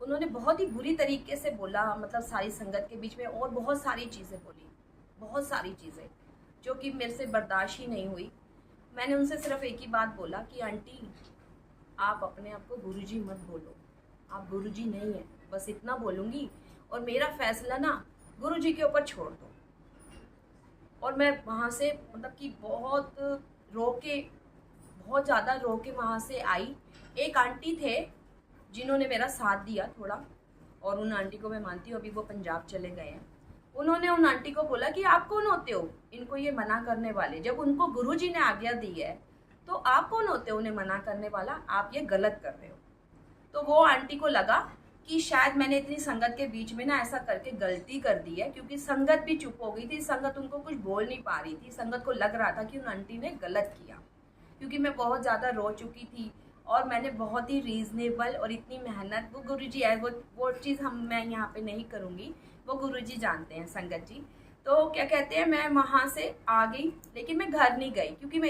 उन्होंने बहुत ही बुरी तरीके से बोला, मतलब सारी संगत के बीच में, और बहुत सारी चीज़ें बोली, बहुत सारी चीज़ें जो कि मेरे से बर्दाश्त ही नहीं हुई। मैंने उनसे सिर्फ एक ही बात बोला कि आंटी, आप अपने आप को गुरुजी मत बोलो, आप गुरुजी नहीं है, बस इतना बोलूँगी और मेरा फैसला ना गुरुजी के ऊपर छोड़ दो। और मैं वहाँ से मतलब कि बहुत ज़्यादा रो के वहाँ से आई। एक आंटी थे जिन्होंने मेरा साथ दिया थोड़ा, और उन आंटी को मैं मानती हूँ, अभी वो पंजाब चले गए हैं। उन्होंने उन आंटी को बोला कि आप कौन होते हो इनको ये मना करने वाले, जब उनको गुरुजी ने आज्ञा दी है तो आप कौन होते हो उन्हें मना करने वाला, आप ये गलत कर रहे हो। तो वो आंटी को लगा कि शायद मैंने इतनी संगत के बीच में ना ऐसा करके गलती कर दी है, क्योंकि संगत भी चुप हो गई थी, संगत उनको कुछ बोल नहीं पा रही थी। संगत को लग रहा था कि उन आंटी ने गलत किया, क्योंकि मैं बहुत ज़्यादा रो चुकी थी और मैंने बहुत ही रीजनेबल और इतनी मेहनत, वो गुरुजी है, वो चीज़ मैं यहाँ पे नहीं करूँगी, वो गुरुजी जानते हैं संगत जी। तो क्या कहते हैं, मैं वहाँ से आ गई, लेकिन मैं घर नहीं गई, क्योंकि मैं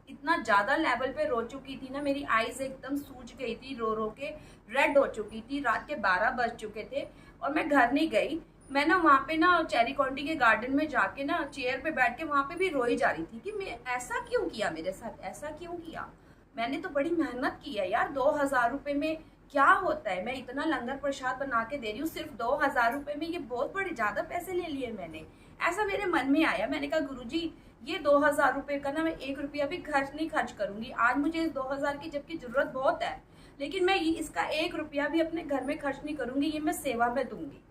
इतना ज़्यादा लेवल पे रो चुकी थी ना, मेरी आईज एकदम सूज गई थी, रो रो के रेड हो चुकी थी। रात के 12 बज चुके थे और मैं घर नहीं गई। मैं ना वहाँ पे ना चेरी काउंटी के गार्डन में जाके ना चेयर पे बैठ के वहाँ पे भी रोई जा रही थी कि मैं ऐसा क्यों किया, मेरे साथ ऐसा क्यों किया। मैंने तो बड़ी मेहनत की है यार, 2000 रुपये में क्या होता है, मैं इतना लंगर प्रसाद बना के दे रही हूँ, सिर्फ 2000 रुपये में ये बहुत बड़े ज़्यादा पैसे ले लिए मैंने। ऐसा मेरे मन में आया, मैंने कहा गुरुजी ये 2000 रुपये का ना मैं 1 रुपया भी नहीं खर्च करूंगी। आज मुझे इस 2000 की जबकि जरूरत बहुत है, लेकिन मैं इसका 1 रुपया भी अपने घर में खर्च नहीं करूंगी, ये मैं सेवा में दूंगी।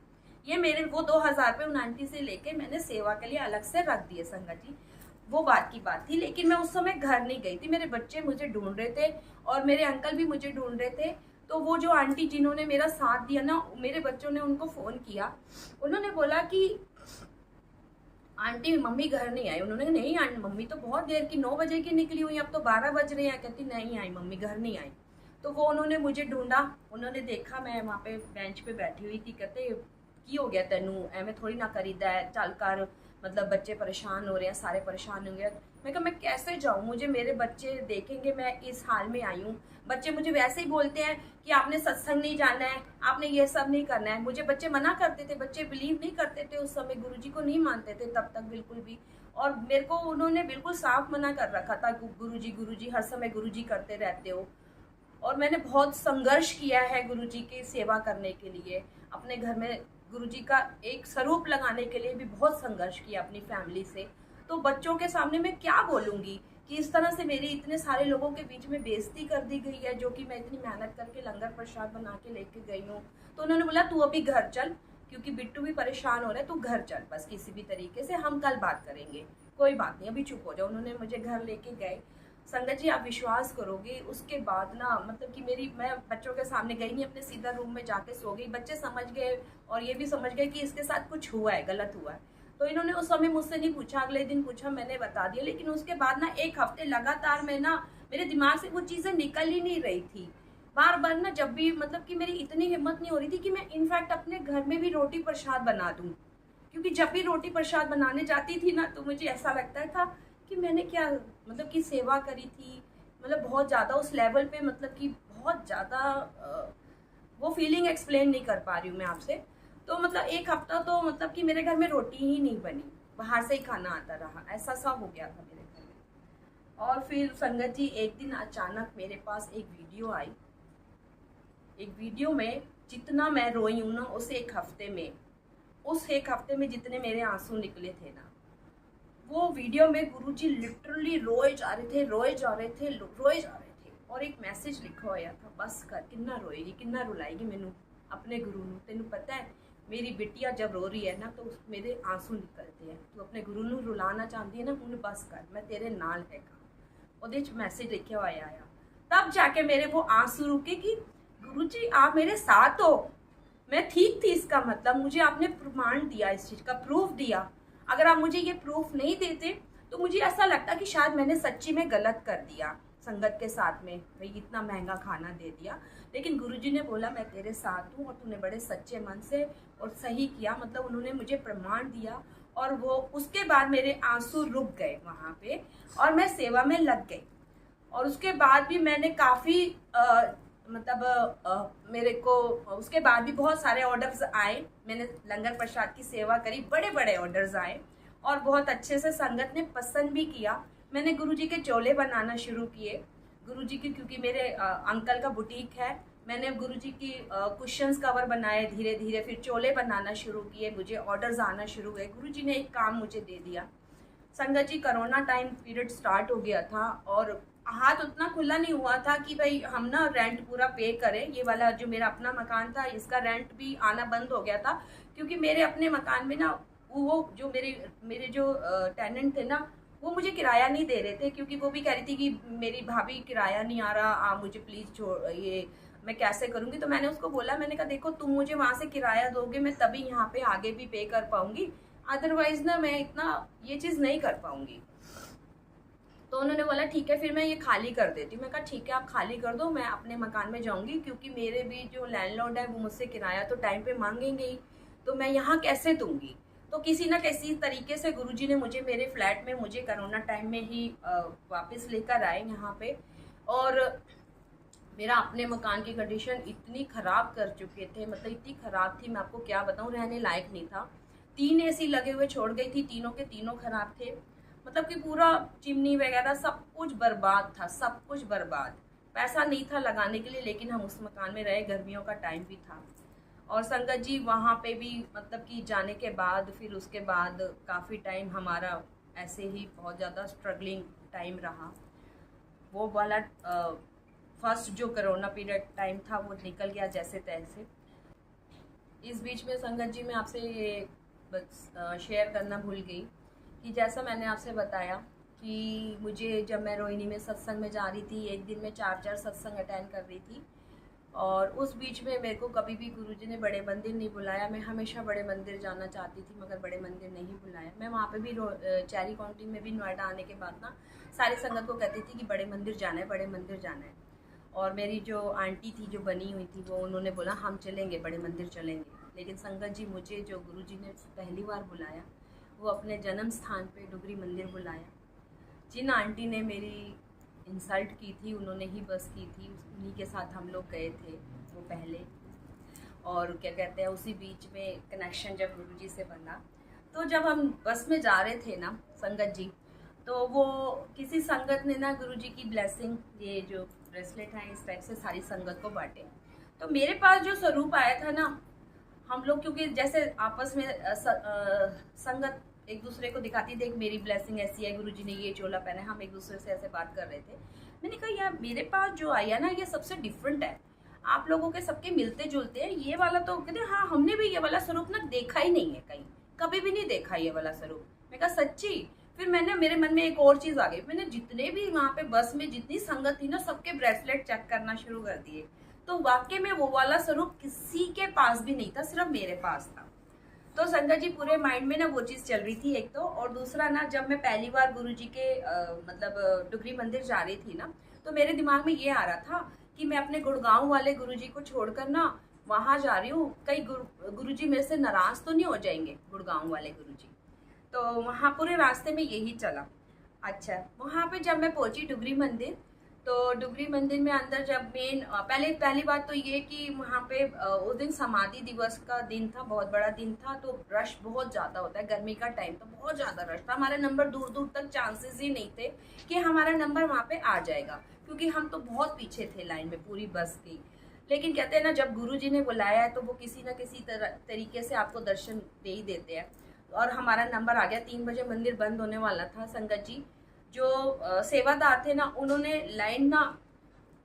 ये मेरे वो 2000 रुपये उन आंटी से लेके मैंने सेवा के लिए अलग से रख दिए संगत जी। वो बात की बात थी, लेकिन मैं उस समय घर नहीं गई थी, मेरे बच्चे मुझे ढूंढ रहे थे और मेरे अंकल भी मुझे ढूंढ रहे थे। तो वो जो आंटी जिन्होंने मेरा साथ दिया ना, मेरे बच्चों ने उनको फ़ोन किया, उन्होंने बोला कि आंटी मम्मी घर नहीं आई। उन्होंने कहा नहीं आंटी, मम्मी तो बहुत देर की 9 बजे की निकली हुई, अब तो 12 बज रहे हैं। कहती नहीं आई मम्मी, घर नहीं आई। तो वो उन्होंने मुझे ढूंढा, उन्होंने देखा मैं वहाँ पे बेंच पे बैठी हुई थी। कहते की हो गया तेनू, एवं थोड़ी ना करीदा है, चल कर, मतलब बच्चे परेशान हो रहे हैं, सारे परेशान हो गए। मैं कहा मैं कैसे जाऊँ, मुझे मेरे बच्चे देखेंगे मैं इस हाल में आई हूँ। बच्चे मुझे वैसे ही बोलते हैं कि आपने सत्संग नहीं जाना है, आपने ये सब नहीं करना है। मुझे बच्चे मना करते थे, बच्चे बिलीव नहीं करते थे उस समय, गुरुजी को नहीं मानते थे तब तक बिल्कुल भी। और मेरे को उन्होंने बिल्कुल साफ मना कर रखा था, गुरुजी हर समय गुरुजी करते रहते हो। और मैंने बहुत संघर्ष किया है गुरुजी की सेवा करने के लिए, अपने घर में गुरुजी का एक स्वरूप लगाने के लिए भी बहुत संघर्ष किया अपनी फैमिली से। तो बच्चों के सामने मैं क्या बोलूँगी कि इस तरह से मेरी इतने सारे लोगों के बीच में बेइज्जती कर दी गई है, जो कि मैं इतनी मेहनत करके लंगर प्रसाद बना के लेके गई हूँ। तो उन्होंने बोला तू अभी घर चल, क्योंकि बिट्टू भी परेशान हो रहा है, तू घर चल बस किसी भी तरीके से, हम कल बात करेंगे, कोई बात नहीं अभी चुप हो जाओ। उन्होंने मुझे घर लेके गए। संगत जी आप विश्वास करोगे, उसके बाद ना मतलब कि मैं बच्चों के सामने गई नहीं, अपने सीधा रूम में जाके सो गई। बच्चे समझ गए और ये भी समझ गए कि इसके साथ कुछ हुआ है, गलत हुआ है। तो इन्होंने उस समय मुझसे नहीं पूछा, अगले दिन पूछा, मैंने बता दिया। लेकिन उसके बाद ना 1 हफ्ते लगातार मेरे दिमाग से वो चीज़ें निकल ही नहीं रही थी। बार बार ना जब भी मतलब कि मेरी इतनी हिम्मत नहीं हो रही थी कि मैं इनफैक्ट अपने घर में भी रोटी प्रसाद बना दूँ, क्योंकि जब भी रोटी प्रसाद बनाने जाती थी ना तो मुझे ऐसा लगता था कि मैंने क्या मतलब कि सेवा करी थी, मतलब बहुत ज़्यादा उस लेवल पे, मतलब कि बहुत ज़्यादा वो फीलिंग एक्सप्लेन नहीं कर पा रही हूँ मैं आपसे। तो मतलब एक हफ्ता तो मतलब कि मेरे घर में रोटी ही नहीं बनी, बाहर से ही खाना आता रहा, ऐसा सा हो गया था मेरे घर में। और फिर संगत जी एक दिन अचानक मेरे पास एक वीडियो आई। एक वीडियो में जितना मैं रोई हूँ ना उस एक हफ्ते में जितने मेरे आंसू निकले थे ना, वो वीडियो में गुरुजी लिटरली रोए जा रहे थे, रोए जा रहे थे, रोए जा रहे थे। और एक मैसेज लिखा होया था, बस कर, किन्ना रोएगी, किन्ना रुलाएगी मैनू अपने गुरु नू। तेनू पता है मेरी बिटिया जब रो रही है ना तो मेरे आंसू निकलते हैं। तू अपने गुरु नू रुलाना चाहती है ना, हुण बस कर, मैं तेरे नाल हैगा। ਉਹਦੇ ਚ मैसेज लिखे होया आया। तब जाके मेरे वो आंसू रुके कि गुरुजी आप मेरे साथ हो, मैं ठीक थी। इसका मतलब मुझे आपने प्रमाण दिया, इस चीज का प्रूफ दिया। अगर आप मुझे ये प्रूफ नहीं देते तो मुझे ऐसा लगता कि शायद मैंने सच्ची में गलत कर दिया संगत के साथ में, भाई इतना महंगा खाना दे दिया। लेकिन गुरुजी ने बोला मैं तेरे साथ हूँ और तूने बड़े सच्चे मन से और सही किया। मतलब उन्होंने मुझे प्रमाण दिया और वो उसके बाद मेरे आंसू रुक गए वहाँ पे और मैं सेवा में लग गई। और उसके बाद भी मैंने काफ़ी मेरे को उसके बाद भी बहुत सारे ऑर्डर्स आए। मैंने लंगर प्रसाद की सेवा करी, बड़े बड़े ऑर्डर्स आए और बहुत अच्छे से संगत ने पसंद भी किया। मैंने गुरुजी के चोले बनाना शुरू किए। गुरुजी की, क्योंकि मेरे अंकल का बुटीक है, मैंने गुरुजी की कुशन्स कवर बनाए धीरे धीरे, फिर चोले बनाना शुरू किए, मुझे ऑर्डर्स आना शुरू हुए। गुरुजी ने एक काम मुझे दे दिया। संगत जी कोरोना टाइम पीरियड स्टार्ट हो गया था और हाथ उतना खुला नहीं हुआ था कि भाई हम ना रेंट पूरा पे करें। ये वाला जो मेरा अपना मकान था इसका रेंट भी आना बंद हो गया था, क्योंकि मेरे अपने मकान में ना वो जो मेरे जो टेनेंट थे ना वो मुझे किराया नहीं दे रहे थे, क्योंकि वो भी कह रही थी कि मेरी भाभी किराया नहीं आ रहा, आप मुझे प्लीज़ छोड़, ये मैं कैसे करूँगी। तो मैंने उसको बोला, मैंने कहा देखो तुम मुझे वहाँ से किराया दोगे मैं तभी यहाँ पे आगे भी पे कर पाऊँगी, अदरवाइज ना मैं इतना ये चीज़ नहीं कर पाऊँगी। तो उन्होंने बोला ठीक है फिर मैं ये खाली कर देती हूँ। मैं कहा ठीक है आप खाली कर दो, मैं अपने मकान में जाऊँगी, क्योंकि मेरे भी जो लैंडलॉर्ड है वो मुझसे किराया तो टाइम पे मांगेंगे ही, तो मैं यहाँ कैसे दूँगी। तो किसी ना किसी तरीके से गुरुजी ने मुझे मेरे फ्लैट में मुझे कोरोना टाइम में ही वापस लेकर आए यहाँ पे। और मेरा अपने मकान की कंडीशन इतनी ख़राब कर चुके थे, मतलब इतनी ख़राब थी मैं आपको क्या बताऊँ, रहने लायक नहीं था। 3 AC लगे हुए छोड़ गई थी, तीनों के तीनों ख़राब थे। मतलब कि पूरा चिमनी वगैरह सब कुछ बर्बाद था, सब कुछ बर्बाद। पैसा नहीं था लगाने के लिए, लेकिन हम उस मकान में रहे, गर्मियों का टाइम भी था। और संगत जी वहाँ पे भी मतलब कि जाने के बाद फिर उसके बाद काफ़ी टाइम हमारा ऐसे ही बहुत ज़्यादा स्ट्रगलिंग टाइम रहा। वो वाला फर्स्ट जो कोरोना पीरियड टाइम था वो निकल गया जैसे तैसे। इस बीच में संगत जी मैं आपसे ये शेयर करना भूल गई कि जैसा मैंने आपसे बताया कि मुझे जब मैं रोहिणी में सत्संग में जा रही थी, एक दिन में 4 सत्संग अटेंड कर रही थी। और उस बीच में मेरे को कभी भी गुरुजी ने बड़े मंदिर नहीं बुलाया। मैं हमेशा बड़े मंदिर जाना चाहती थी मगर बड़े मंदिर नहीं बुलाया। मैं वहाँ पे भी चेरी काउंटी में भी नोएडा आने के बाद ना सारी संगत को कहती थी कि बड़े मंदिर जाना है, बड़े मंदिर जाना है। और मेरी जो आंटी थी जो बनी हुई थी वो उन्होंने बोला हम चलेंगे, बड़े मंदिर चलेंगे। लेकिन संगत जी मुझे जो गुरुजी ने पहली बार बुलाया वो अपने जन्म स्थान पे डुगरी मंदिर बुलाया। जिन आंटी ने मेरी इंसल्ट की थी उन्होंने ही बस की थी, उन्हीं के साथ हम लोग गए थे वो पहले। और क्या कहते हैं उसी बीच में कनेक्शन जब गुरुजी से बना, तो जब हम बस में जा रहे थे ना संगत जी, तो वो किसी संगत ने ना गुरुजी की ब्लेसिंग, ये जो ब्रेसलेट है इस टाइप से सारी संगत को बांटे। तो मेरे पास जो स्वरूप आया था ना, हम लोग क्योंकि जैसे आपस में संगत एक दूसरे को दिखाती, देख मेरी ब्लेसिंग ऐसी है, गुरुजी ने ये चोला पहना है, हम एक दूसरे से ऐसे बात कर रहे थे। मैंने कहा यार मेरे पास जो आया ना ये सबसे डिफरेंट है, आप लोगों के सबके मिलते जुलते हैं, ये वाला तो कहते हाँ हमने भी ये वाला स्वरूप ना देखा ही नहीं है कहीं, कभी भी नहीं देखा ये वाला स्वरूप। मैं कहा सच्ची। फिर मैंने मेरे मन में एक और चीज़ आ गई, मैंने जितने भी वहाँ पे बस में जितनी संगत थी ना सबके ब्रेसलेट चेक करना शुरू कर दिए। तो वाकई में वो वाला स्वरूप किसी के पास भी नहीं था, सिर्फ मेरे पास था। तो संगत जी पूरे माइंड में ना वो चीज़ चल रही थी एक तो, और दूसरा ना जब मैं पहली बार गुरुजी के मतलब डुगरी मंदिर जा रही थी ना, तो मेरे दिमाग में ये आ रहा था कि मैं अपने गुड़गांव वाले गुरुजी को छोड़कर ना वहाँ जा रही हूँ, कई गुरुजी मेरे से नाराज तो नहीं हो जाएंगे गुड़गांव वाले गुरुजी। तो वहाँ पूरे रास्ते में यही चला। अच्छा वहाँ पे जब मैं पहुँची डुगरी मंदिर, तो डुगरी मंदिर में अंदर जब पहली बात तो ये कि वहाँ पे उस दिन समाधि दिवस का दिन था, बहुत बड़ा दिन था, तो रश बहुत ज़्यादा होता है, गर्मी का टाइम तो बहुत ज़्यादा रश था। हमारा नंबर दूर दूर तक चांसेस ही नहीं थे कि हमारा नंबर वहाँ पे आ जाएगा, क्योंकि हम तो बहुत पीछे थे लाइन में पूरी बस की। लेकिन कहते हैं ना, जब गुरु जी ने बुलाया है तो वो किसी न किसी तरीके से आपको दर्शन दे ही देते हैं। और हमारा नंबर आ गया। 3 बजे मंदिर बंद होने वाला था। संगत जी जो सेवादार थे ना, उन्होंने लाइन ना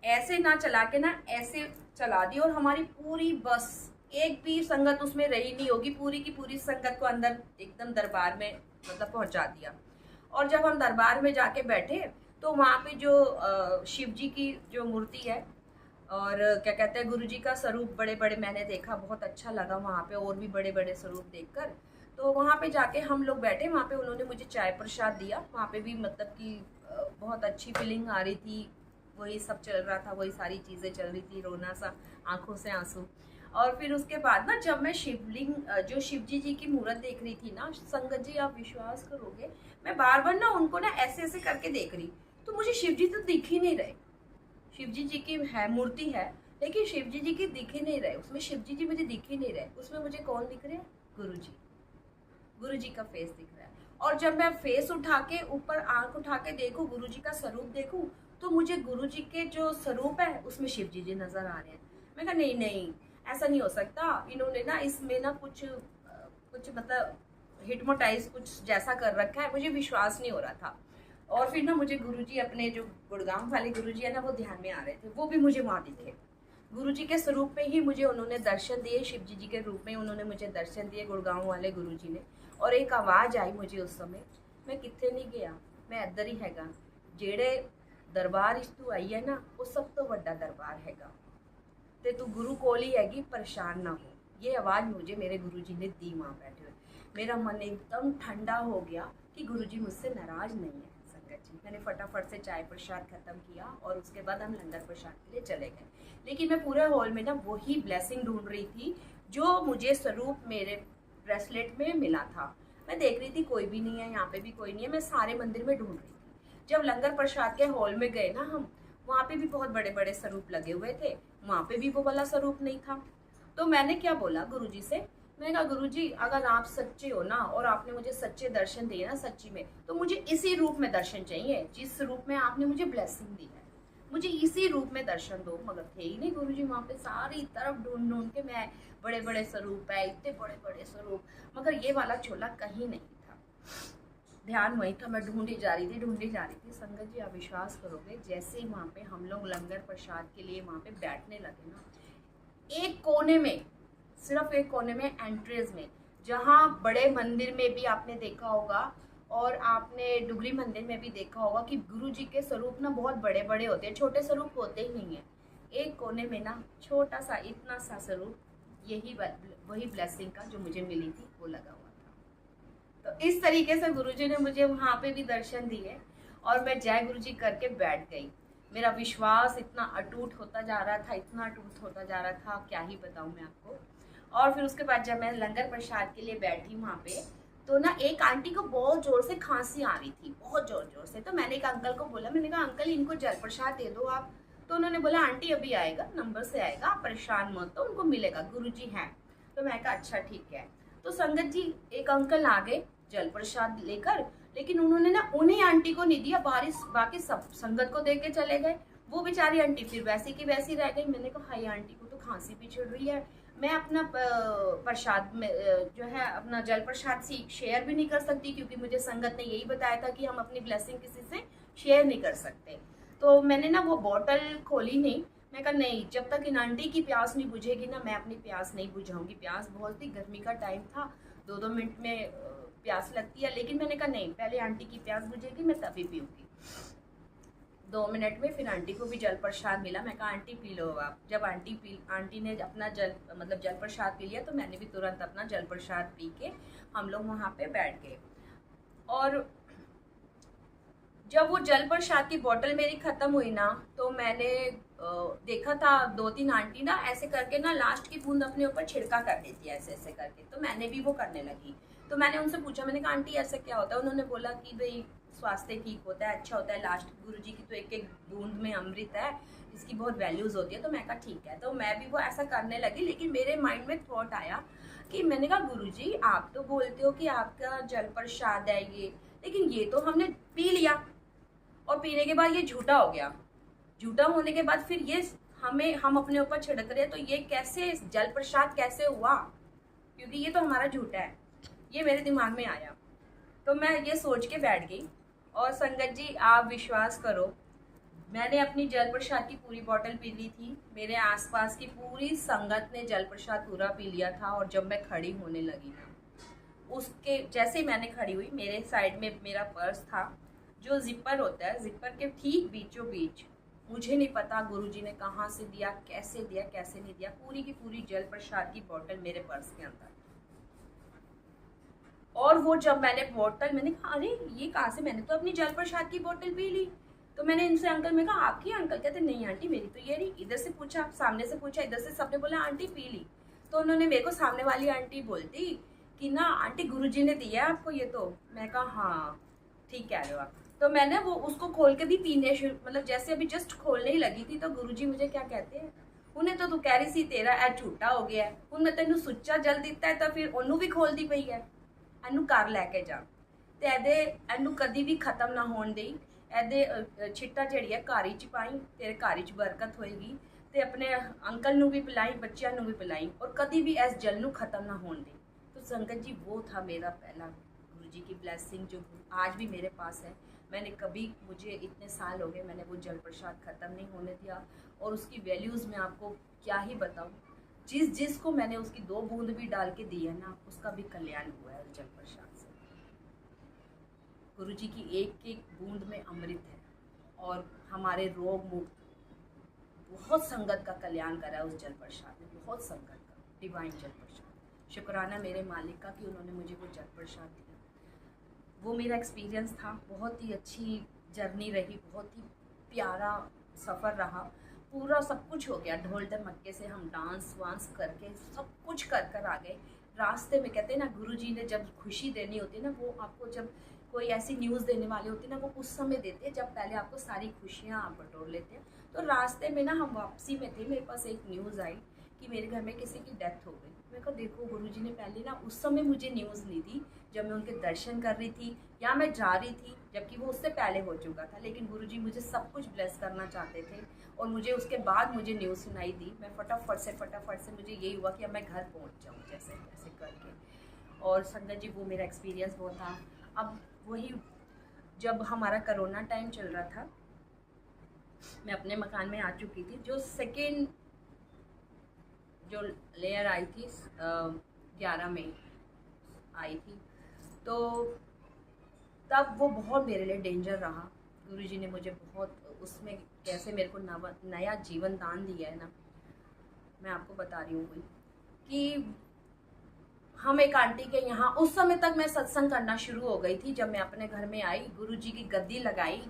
ऐसे ना चला के ना ऐसे चला दी, और हमारी पूरी बस, एक भी संगत उसमें रही नहीं होगी, पूरी की पूरी संगत को अंदर एकदम दरबार में मतलब पहुंचा दिया। और जब हम दरबार में जाके बैठे तो वहाँ पे जो शिव जी की जो मूर्ति है और क्या कहते हैं गुरु जी का स्वरूप बड़े बड़े मैंने देखा, बहुत अच्छा लगा वहाँ पे, और भी बड़े बड़े स्वरूप देखकर। तो वहाँ पे जाके हम लोग बैठे, वहाँ पे उन्होंने मुझे चाय प्रसाद दिया। वहाँ पे भी मतलब कि बहुत अच्छी फीलिंग आ रही थी, वही सब चल रहा था, वही सारी चीज़ें चल रही थी, रोना सा, आंखों से आंसू। और फिर उसके बाद ना जब मैं शिवलिंग जो शिव जी की मूर्त देख रही थी ना, संगत जी आप विश्वास करोगे, मैं बार बार ना उनको ना ऐसे ऐसे करके देख रही, तो मुझे शिव जी तो दिख ही नहीं रहे। शिव जी की है मूर्ति है, लेकिन शिव जी की दिख ही नहीं रहे, उसमें शिव जी मुझे दिख ही नहीं रहे। उसमें मुझे कौन दिख रहे हैं? गुरु जी का फेस दिख रहा है। और जब मैं फेस उठा के ऊपर आंख उठा के देखूं, गुरु जी का स्वरूप देखूं, तो मुझे गुरु जी के जो स्वरूप है उसमें शिव जी नजर आ रहे हैं। मैं कहा नहीं नहीं, ऐसा नहीं हो सकता, इन्होंने ना इसमें ना कुछ मतलब हिप्नोटाइज कुछ जैसा कर रखा है, मुझे विश्वास नहीं हो रहा था। और फिर ना मुझे गुरुजी अपने जो गुड़गांव वाले गुरुजी है ना, वो ध्यान में आ रहे थे, वो भी मुझे वहाँ दिखे। गुरुजी के स्वरूप में ही मुझे उन्होंने दर्शन दिए, शिव जी के रूप में उन्होंने मुझे दर्शन दिए गुड़गांव वाले गुरुजी ने। और एक आवाज़ आई मुझे उस समय, मैं कितने नहीं गया, मैं इधर ही हैगा, जेड़े दरबार इस तू आई है ना, वो सब तो बड़ा दरबार हैगा, ते तू गुरु कोल ही हैगी, परेशान ना हो। ये आवाज़ मुझे मेरे गुरुजी ने दी वहाँ बैठे हुए। मेरा मन एकदम ठंडा हो गया कि गुरुजी मुझसे नाराज़ नहीं है। मैंने फटाफट से चाय प्रसाद खत्म किया और उसके बाद हम लंगर प्रसाद के लिए चले गए। लेकिन मैं पूरे हॉल में ना वही ब्लेसिंग ढूंढ रही थी जो मुझे स्वरूप मेरे ब्रेसलेट में मिला था। मैं देख रही थी कोई भी नहीं है, यहाँ पे भी कोई नहीं है, मैं सारे मंदिर में ढूंढ रही थी। जब लंगर प्रसाद के हॉल में गए ना हम, वहाँ पे भी बहुत बड़े बड़े स्वरूप लगे हुए थे, वहाँ पे भी वो वाला स्वरूप नहीं था। तो मैंने क्या बोला गुरु जी से, मैंने कहा गुरु जी अगर आप सच्चे हो ना और आपने मुझे सच्चे दर्शन दिए ना सच्ची में, तो मुझे इसी रूप में दर्शन चाहिए, जिस रूप में आपने मुझे ब्लेसिंग दी है, मुझे इसी रूप में दर्शन दो। मगर थे ही नहीं गुरु जी वहाँ पे, सारी तरफ ढूंढ ढूंढ के मैं, बड़े बड़े स्वरूप है, इतने बड़े बड़े स्वरूप, मगर ये वाला चोला कहीं नहीं था। ध्यान वही था, मैं ढूंढी जा रही थी। संगत जी आप विश्वास करोगे, जैसे ही वहाँ पे हम लोग लंगर प्रसाद के लिए वहाँ पे बैठने लगे ना, एक कोने में, सिर्फ एक कोने में एंट्रेंस में, जहाँ बड़े मंदिर में भी आपने देखा होगा और आपने डुगरी मंदिर में भी देखा होगा कि गुरु जी के स्वरूप ना बहुत बड़े बड़े होते हैं, छोटे स्वरूप होते ही नहीं है। एक कोने में ना छोटा सा इतना सा स्वरूप, यही वही ब्लेसिंग का जो मुझे मिली थी वो लगा हुआ था। तो इस तरीके से गुरु जी ने मुझे वहाँ पे भी दर्शन दिए और मैं जय गुरु जी करके बैठ गई। मेरा विश्वास इतना अटूट होता जा रहा था, इतना अटूट होता जा रहा था, क्या ही बताऊँ मैं आपको। और फिर उसके बाद जब मैं लंगर प्रसाद के लिए बैठी वहाँ पे, तो ना एक आंटी को बहुत जोर से खांसी आ रही थी, बहुत जोर से। तो मैंने एक अंकल को बोला, मैंने कहा अंकल इनको जल प्रसाद दे दो आप। तो उन्होंने बोला आंटी अभी आएगा, नंबर से आएगा, आप परेशान मत, तो उनको मिलेगा, गुरुजी हैं। तो मैं कहा अच्छा ठीक है। तो संगत जी एक अंकल आ गए जल प्रसाद लेकर, लेकिन उन्होंने ना उन्हीं आंटी को नहीं दिया, बाकी सब संगत को दे के चले गए। वो बेचारी आंटी फिर वैसी की वैसी रह गई। मैंने कहा हाय आंटी को तो खांसी भी छिड़ रही है, मैं अपना प्रसाद में जो है अपना जल प्रसाद शेयर भी नहीं कर सकती, क्योंकि मुझे संगत ने यही बताया था कि हम अपनी ब्लेसिंग किसी से शेयर नहीं कर सकते। तो मैंने ना वो बोतल खोली नहीं, मैं कहा नहीं, जब तक इन आंटी की प्यास नहीं बुझेगी ना, मैं अपनी प्यास नहीं बुझाऊंगी। प्यास बहुत थी, गर्मी का टाइम था, 2-2 मिनट में प्यास लगती है, लेकिन मैंने कहा नहीं, पहले आंटी की प्यास बुझेगी, मैं तभी पीऊँगी। 2 मिनट में फिर आंटी को भी जल प्रसाद मिला। मैं कहा आंटी पी लो आप। जब आंटी ने अपना जल प्रसाद पी लिया, तो मैंने भी तुरंत अपना जल प्रसाद पी के हम लोग वहाँ पे बैठ गए। और जब वो जल प्रसाद की बोतल मेरी खत्म हुई ना, तो मैंने देखा था 2-3 आंटी ना ऐसे करके ना लास्ट की बूंद अपने ऊपर छिड़का कर देती है, ऐसे ऐसे करके। तो मैंने भी वो करने लगी। तो मैंने उनसे पूछा, मैंने कहा आंटी ऐसे क्या होता है? उन्होंने बोला कि भाई स्वास्थ्य ठीक होता है, अच्छा होता है। लास्ट गुरुजी की तो एक एक बूंद में अमृत है, इसकी बहुत वैल्यूज़ होती है। तो मैं कहा ठीक है, तो मैं भी वो ऐसा करने लगी। लेकिन मेरे माइंड में थॉट आया कि मैंने कहा गुरुजी आप तो बोलते हो कि आपका जल प्रसाद है ये, लेकिन ये तो हमने पी लिया और पीने के बाद ये झूठा हो गया। झूठा होने के बाद फिर ये हम अपने ऊपर छिड़क रहे हैं, तो ये कैसे जल प्रसाद कैसे हुआ, क्योंकि ये तो हमारा झूठा है। ये मेरे दिमाग में आया, तो मैं ये सोच के बैठ गई। और संगत जी आप विश्वास करो, मैंने अपनी जल प्रसाद की पूरी बोतल पी ली थी। मेरे आसपास की पूरी संगत ने जल प्रसाद पूरा पी लिया था। और जब मैं खड़ी होने लगी ना, उसके जैसे ही मैंने खड़ी हुई, मेरे साइड में मेरा पर्स था, जो जिपर होता है, जिपर के ठीक बीचों बीच, मुझे नहीं पता गुरुजी ने कहाँ से दिया, कैसे नहीं दिया, पूरी की पूरी जल प्रसाद की बोतल मेरे पर्स के अंदर। और वो जब मैंने कहा अरे ये कहाँ से, मैंने तो अपनी जल प्रसाद की बोतल पी ली। तो मैंने इनसे अंकल में कहा आपकी? अंकल कहते नहीं आंटी मेरी तो ये रही। इधर से पूछा, सामने से पूछा, इधर से सबने बोला आंटी पी ली। तो उन्होंने मेरे को, सामने वाली आंटी बोलती कि ना आंटी गुरुजी ने दिया है आपको ये। तो मैं कहा हाँ ठीक कह रहे हो आप। तो मैंने वो उसको खोल के भी पीने शुरू, मतलब जैसे अभी जस्ट खोलने ही लगी थी, तो गुरुजी मुझे क्या कहते हैं, उन्हें तो तू कह रही सी तेरा ए झूठा हो गया है, हूँ मैं तेनू सुच्चा जल दिता है, तो फिर ओनू भी खोल दी पई है, ਇਹਨੂੰ ਕਰ ਲੈ ਕੇ ਜਾ ਤੇ ਇਹਨੂੰ ਕਦੀ ਵੀ ਖਤਮ ਨਾ ਹੋਣ ਦੇਈ। ਇਹਦੇ ਛਿੱਟਾ ਜਿਹੜੀ ਹੈ ਘਰ 'ਚ ਪਾਈ, ਤੇਰੇ ਘਰ 'ਚ ਬਰਕਤ ਹੋਏਗੀ। ਤੇ ਆਪਣੇ अंकल ਨੂੰ भी पिलाई, बच्चों ਨੂੰ भी पिलाई, और कभी भी इस जल ਨੂੰ खत्म ना होने दी। तो संगत जी वो था मेरा पहला गुरु जी की ब्लेसिंग, जो आज भी मेरे पास है। मैंने कभी, मुझे इतने साल हो गए, मैंने वो जल प्रसाद ख़त्म नहीं होने दिया। और उसकी वैल्यूज़ मैं आपको क्या ही बताऊँ। जिसको मैंने उसकी 2 बूंद भी डाल के दी है ना, उसका भी कल्याण हुआ है जल प्रसाद से। गुरु जी की एक एक बूंद में अमृत है, और हमारे रोग मुक्त बहुत संगत का कल्याण करा है उस जल प्रसाद ने, बहुत संगत का डिवाइन जल प्रसाद। शुक्राना मेरे मालिक का कि उन्होंने मुझे वो जल प्रसाद दिया। वो मेरा एक्सपीरियंस था, बहुत ही अच्छी जर्नी रही, बहुत ही प्यारा सफ़र रहा। पूरा सब कुछ हो गया, ढोल ढमक्के से हम डांस वांस करके सब कुछ कर आ गए। रास्ते में कहते हैं ना, गुरु जी ने जब खुशी देनी होती है ना, वो आपको जब कोई ऐसी न्यूज़ देने वाले होते हैं ना, वो उस समय देते हैं जब पहले आपको सारी खुशियाँ आप बटोर लेते हैं। तो रास्ते में ना हम वापसी में थे, मेरे पास एक न्यूज़ आई कि मेरे घर में किसी की डेथ हो गई। मैं कहा देखो गुरुजी ने पहले ना उस समय मुझे न्यूज़ नहीं दी, जब मैं उनके दर्शन कर रही थी या मैं जा रही थी, जबकि वो उससे पहले हो चुका था। लेकिन गुरुजी मुझे सब कुछ ब्लेस करना चाहते थे, और मुझे उसके बाद मुझे न्यूज़ सुनाई दी। मैं फटाफट से मुझे यही हुआ कि अब मैं घर पहुँच जाऊँ जैसे जैसे करके। और संगत जी वो मेरा एक्सपीरियंस वो था। अब वही जब हमारा कोरोना टाइम चल रहा था, मैं अपने मकान में आ चुकी थी। जो सेकेंड जो लेयर आई थी 11 मई आई थी, तो तब वो बहुत मेरे लिए डेंजर रहा। गुरुजी ने मुझे बहुत उसमें कैसे मेरे को नया जीवन दान दिया है ना, मैं आपको बता रही हूँ कि हम एक आंटी के यहाँ, उस समय तक मैं सत्संग करना शुरू हो गई थी। जब मैं अपने घर में आई, गुरुजी की गद्दी लगाई,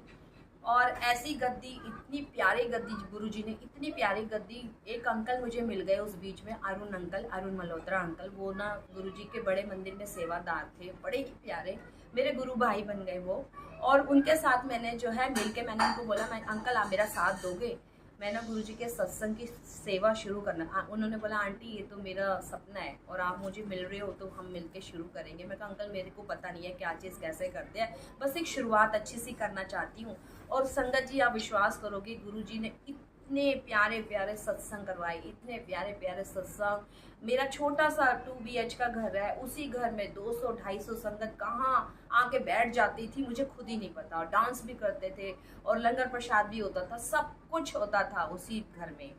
और ऐसी गद्दी, इतनी प्यारी गद्दी, गुरुजी ने इतनी प्यारी गद्दी। एक अंकल मुझे मिल गए उस बीच में, अरुण मल्होत्रा अंकल। वो ना गुरुजी के बड़े मंदिर में सेवादार थे, बड़े ही प्यारे, मेरे गुरु भाई बन गए वो। और उनके साथ मैंने जो है मिल के, मैंने उनको बोला मैं अंकल आप मेरा साथ दोगे, मैं ना गुरुजी के सत्संग की सेवा शुरू करना। उन्होंने बोला आंटी ये तो मेरा सपना है, और आप मुझे मिल रहे हो तो हम मिल के शुरू करेंगे। मैं कहा अंकल मेरे को पता नहीं है क्या चीज़ कैसे करते हैं, बस एक शुरुआत अच्छी सी करना चाहती हूँ। और संगत जी आप विश्वास करोगे, गुरुजी ने इतने प्यारे प्यारे सत्संग करवाए, इतने प्यारे प्यारे सत्संग। मेरा छोटा सा 2 BH का घर है, उसी घर में 200-250 संगत कहाँ आके बैठ जाती थी मुझे खुद ही नहीं पता। डांस भी करते थे, और लंगर प्रसाद भी होता था, सब कुछ होता था उसी घर में।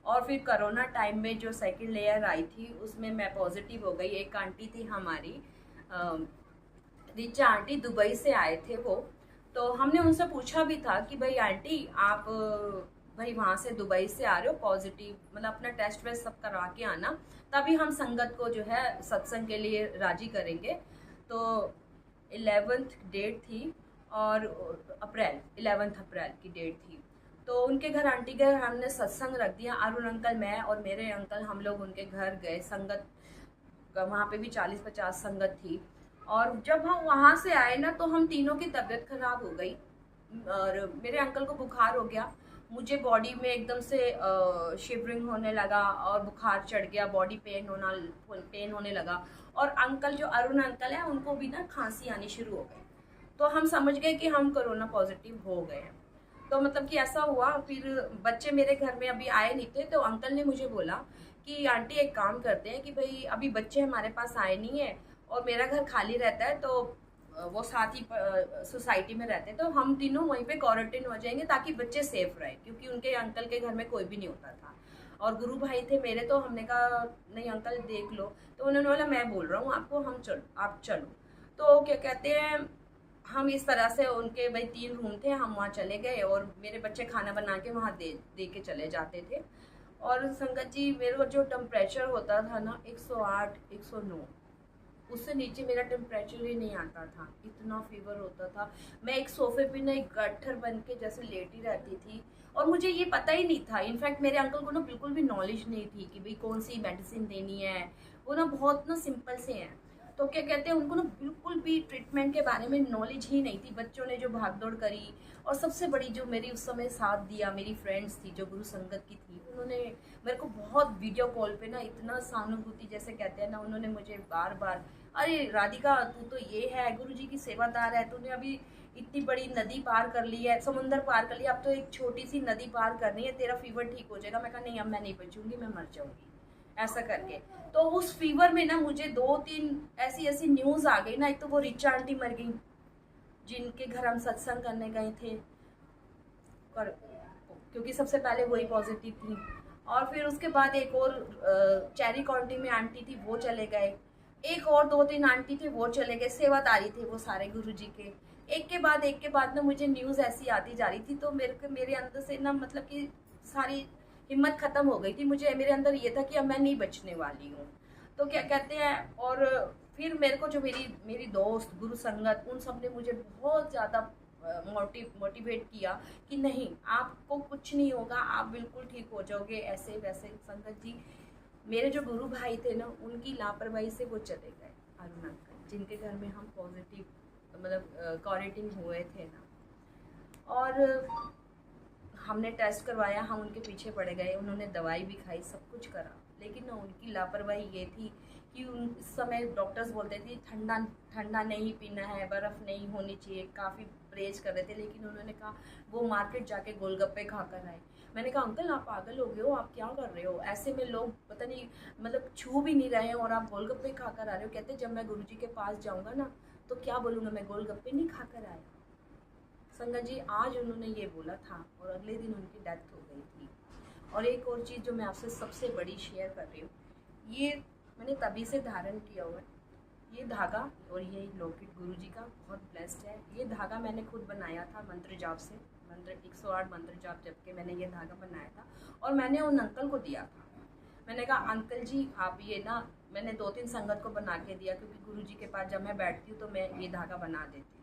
और फिर कोरोना टाइम में जो सेकंड लेयर आई थी, उसमें मैं पॉजिटिव हो गई। एक आंटी थी हमारी, रिचा आंटी, दुबई से आए थे वो। तो हमने उनसे पूछा भी था कि भाई आंटी आप भाई वहाँ से दुबई से आ रहे हो, पॉजिटिव मतलब अपना टेस्ट वेस्ट सब करवा के आना, तभी हम संगत को जो है सत्संग के लिए राजी करेंगे। तो 11th डेट थी, और 11 अप्रैल की डेट थी। तो उनके घर, आंटी के घर हमने सत्संग रख दिया। अरुण अंकल, मैं और मेरे अंकल, हम लोग उनके घर गए। संगत वहाँ पे भी 40-50 संगत थी, और जब हम वहाँ से आए ना तो हम तीनों की तबीयत खराब हो गई और मेरे अंकल को बुखार हो गया, मुझे बॉडी में एकदम से शिवरिंग होने लगा और बुखार चढ़ गया, बॉडी पेन होने लगा। और अंकल जो अरुण अंकल है उनको भी ना खांसी आनी शुरू हो गई, तो हम समझ गए कि हम कोरोना पॉजिटिव हो गए हैं। तो मतलब कि ऐसा हुआ। फिर बच्चे मेरे घर में अभी आए नहीं थे, तो अंकल ने मुझे बोला कि आंटी एक काम करते हैं कि भाई अभी बच्चे हमारे पास आए नहीं है और मेरा घर खाली रहता है, तो वो साथ ही सोसाइटी में रहते हैं, तो हम तीनों वहीं पे क्वारंटाइन हो जाएंगे ताकि बच्चे सेफ रहे, क्योंकि उनके अंकल के घर में कोई भी नहीं होता था और गुरु भाई थे मेरे। तो हमने कहा नहीं अंकल देख लो, तो उन्होंने बोला मैं बोल रहा हूँ आपको, आप चलो। तो क्या कहते हैं, हम इस तरह से उनके भाई 3 रूम थे, हम वहाँ चले गए और मेरे बच्चे खाना बना के वहाँ दे के चले जाते थे। और संगत जी मेरा जो टेम्परेचर होता था ना 108 109, उससे नीचे मेरा टेम्परेचर ही नहीं आता था, इतना फीवर होता था। मैं एक सोफे पे ना एक गट्ठर बन के जैसे लेटी रहती थी और मुझे ये पता ही नहीं था। इनफैक्ट मेरे अंकल को ना बिल्कुल भी नॉलेज नहीं थी कि भाई कौन सी मेडिसिन देनी है, वो ना बहुत ना सिंपल से हैं। तो क्या कहते हैं, उनको ना बिल्कुल भी ट्रीटमेंट के बारे में नॉलेज ही नहीं थी। बच्चों ने जो भागदौड़ करी, और सबसे बड़ी जो मेरी उस समय साथ दिया मेरी फ्रेंड्स थी जो गुरु संगत की थी, उन्होंने मेरे को बहुत वीडियो कॉल पे ना इतना सहानुभूति जैसे कहते हैं ना, उन्होंने मुझे बार बार अरे राधिका तू तो ये है गुरुजी की सेवादार है, तूने अभी इतनी बड़ी नदी पार कर ली है, समुंदर पार कर लिया, अब तो एक छोटी सी नदी पार करनी है, तेरा फीवर ठीक हो जाएगा। मैं कहा नहीं अब मैं नहीं बचूंगी, मैं मर जाऊंगी ऐसा करके। तो उस फीवर में ना मुझे 2-3 ऐसी ऐसी न्यूज आ गई ना। एक तो वो रिचा आंटी मर गई जिनके घर हम सत्संग करने गए थे, पर क्योंकि सबसे पहले वही पॉजिटिव थी। और फिर उसके बाद एक और चेरी काउंटी में आंटी थी, वो चले गए। एक और 2-3 आंटी थे वो चले गए, सेवादारी थे वो सारे गुरुजी के। एक के बाद ना मुझे न्यूज़ ऐसी आती जा रही थी, तो मेरे अंदर से ना मतलब कि सारी हिम्मत खत्म हो गई थी। मेरे अंदर ये था कि अब मैं नहीं बचने वाली हूँ। तो क्या कहते हैं, और फिर मेरे को जो मेरी दोस्त गुरु संगत उन सब ने मुझे बहुत ज़्यादा मोटिवेट किया कि नहीं आपको कुछ नहीं होगा, आप बिल्कुल ठीक हो जाओगे ऐसे वैसे। संगत जी मेरे जो गुरु भाई थे ना, उनकी लापरवाही से वो चले गए, अरुण अंकल जिनके घर में हम पॉजिटिव मतलब क्वारंटीन हुए थे ना। और हमने टेस्ट करवाया, हम उनके पीछे पड़ गए, उन्होंने दवाई भी खाई, सब कुछ करा, लेकिन ना उनकी लापरवाही ये थी कि उस समय डॉक्टर्स बोलते थे ठंडा नहीं पीना है, बर्फ़ नहीं होनी चाहिए, काफ़ी परहेज कर रहे थे, लेकिन उन्होंने कहा वो मार्केट जाके गोलगप्पे खा कर आए। मैंने कहा अंकल आप पागल हो गए हो, आप क्या कर रहे हो, ऐसे में लोग पता नहीं मतलब छू भी नहीं रहे हैं और आप गोलगप्पे खा कर आ रहे हो। कहते जब मैं गुरुजी के पास जाऊँगा ना तो क्या बोलूँगा, मैं गोलगप्पे नहीं खा कर आया। संगत जी आज उन्होंने ये बोला था और अगले दिन उनकी डेथ हो गई थी। और एक और चीज़ जो मैं आपसे सबसे बड़ी शेयर कर रही हूँ, ये मैंने तभी से धारण किया हुआ है, ये धागा और ये लॉकेट गुरुजी का बहुत ब्लेस्ड है। ये धागा मैंने खुद बनाया था मंत्र जाप से, मंत्र 108 मंत्र जाप जप के मैंने ये धागा बनाया था और मैंने उन अंकल को दिया था। मैंने कहा अंकल जी आप ये ना, मैंने 2-3 संगत को बना के दिया, क्योंकि गुरुजी के पास जब मैं बैठती हूँ तो मैं ये धागा बना देती हूँ।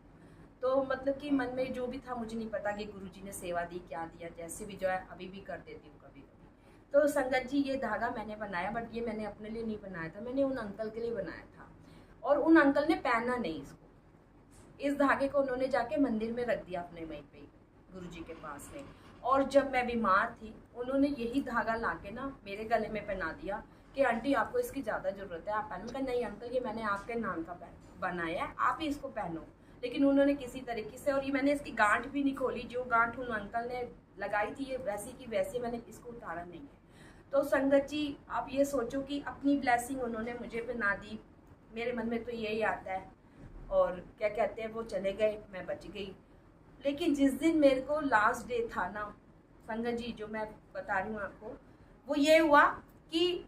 तो मतलब कि मन में जो भी था, मुझे नहीं पता कि गुरुजी ने सेवा दी क्या दिया, जैसे भी जो है अभी भी कर देती हूँ कभी कभी। तो संगत जी ये धागा मैंने बनाया, बट ये मैंने अपने लिए नहीं बनाया था, मैंने उन अंकल के लिए बनाया था। और उन अंकल ने पहना नहीं इसको, इस धागे को उन्होंने जाके मंदिर में रख दिया अपने वहीं पे गुरुजी के पास में। और जब मैं बीमार थी उन्होंने यही धागा लाके ना मेरे गले में पहना दिया कि आंटी आपको इसकी ज़्यादा ज़रूरत है, आप पहनो। का नहीं अंकल ये मैंने आपके नाम का बनाया है, आप ही इसको पहनो। लेकिन उन्होंने किसी तरीके से, और ये मैंने इसकी गांठ भी नहीं खोली, जो गांठ उन अंकल ने लगाई थी ये वैसी की वैसे, मैंने इसको उतारा नहीं है। तो संगत जी आप ये सोचो कि अपनी ब्लेसिंग उन्होंने मुझे पहना दी, मेरे मन में तो यही आता है। और क्या कहते हैं, वो चले गए, मैं बच गई। लेकिन जिस दिन मेरे को लास्ट डे था ना संगत जी, जो मैं बता रही हूँ आपको, वो ये हुआ कि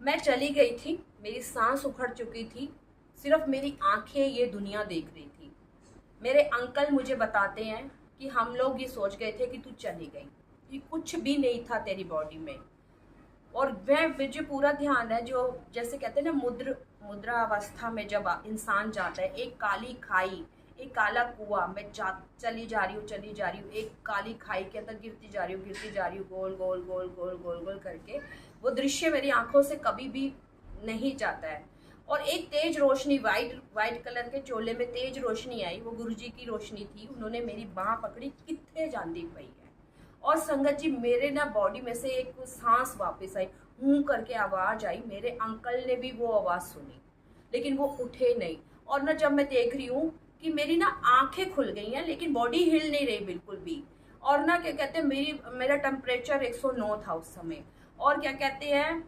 मैं चली गई थी, मेरी सांस उखड़ चुकी थी, सिर्फ मेरी आंखें ये दुनिया देख रही थी। मेरे अंकल मुझे बताते हैं कि हम लोग ये सोच गए थे कि तू चली गई, कि कुछ भी नहीं था तेरी बॉडी में। और वह मुझे पूरा ध्यान है, जो जैसे कहते हैं ना मुद्रा अवस्था में जब इंसान जाता है, एक काली खाई, एक काला कुआं, मैं चली जा रही हूँ, एक काली खाई के अंदर गिरती जा रही हूँ, गोल गोल गोल गोल गोल गोल करके। वो दृश्य मेरी आंखों से कभी भी नहीं जाता है। और एक तेज रोशनी, वाइट कलर के चोले में तेज रोशनी आई, वो गुरुजी की रोशनी थी। उन्होंने मेरी बाह पकड़ी, कितने जांदी पई है। और संगत जी मेरे ना बॉडी में से एक सांस वापस आई, हूं करके आवाज आई। मेरे अंकल ने भी वो आवाज सुनी, लेकिन वो उठे नहीं। और ना जब मैं देख रही हूँ कि मेरी ना आंखें खुल गई हैं, लेकिन बॉडी हिल नहीं रही बिल्कुल भी। और ना क्या कहते हैं, मेरा टेम्परेचर 109 था उस समय। और क्या कहते हैं,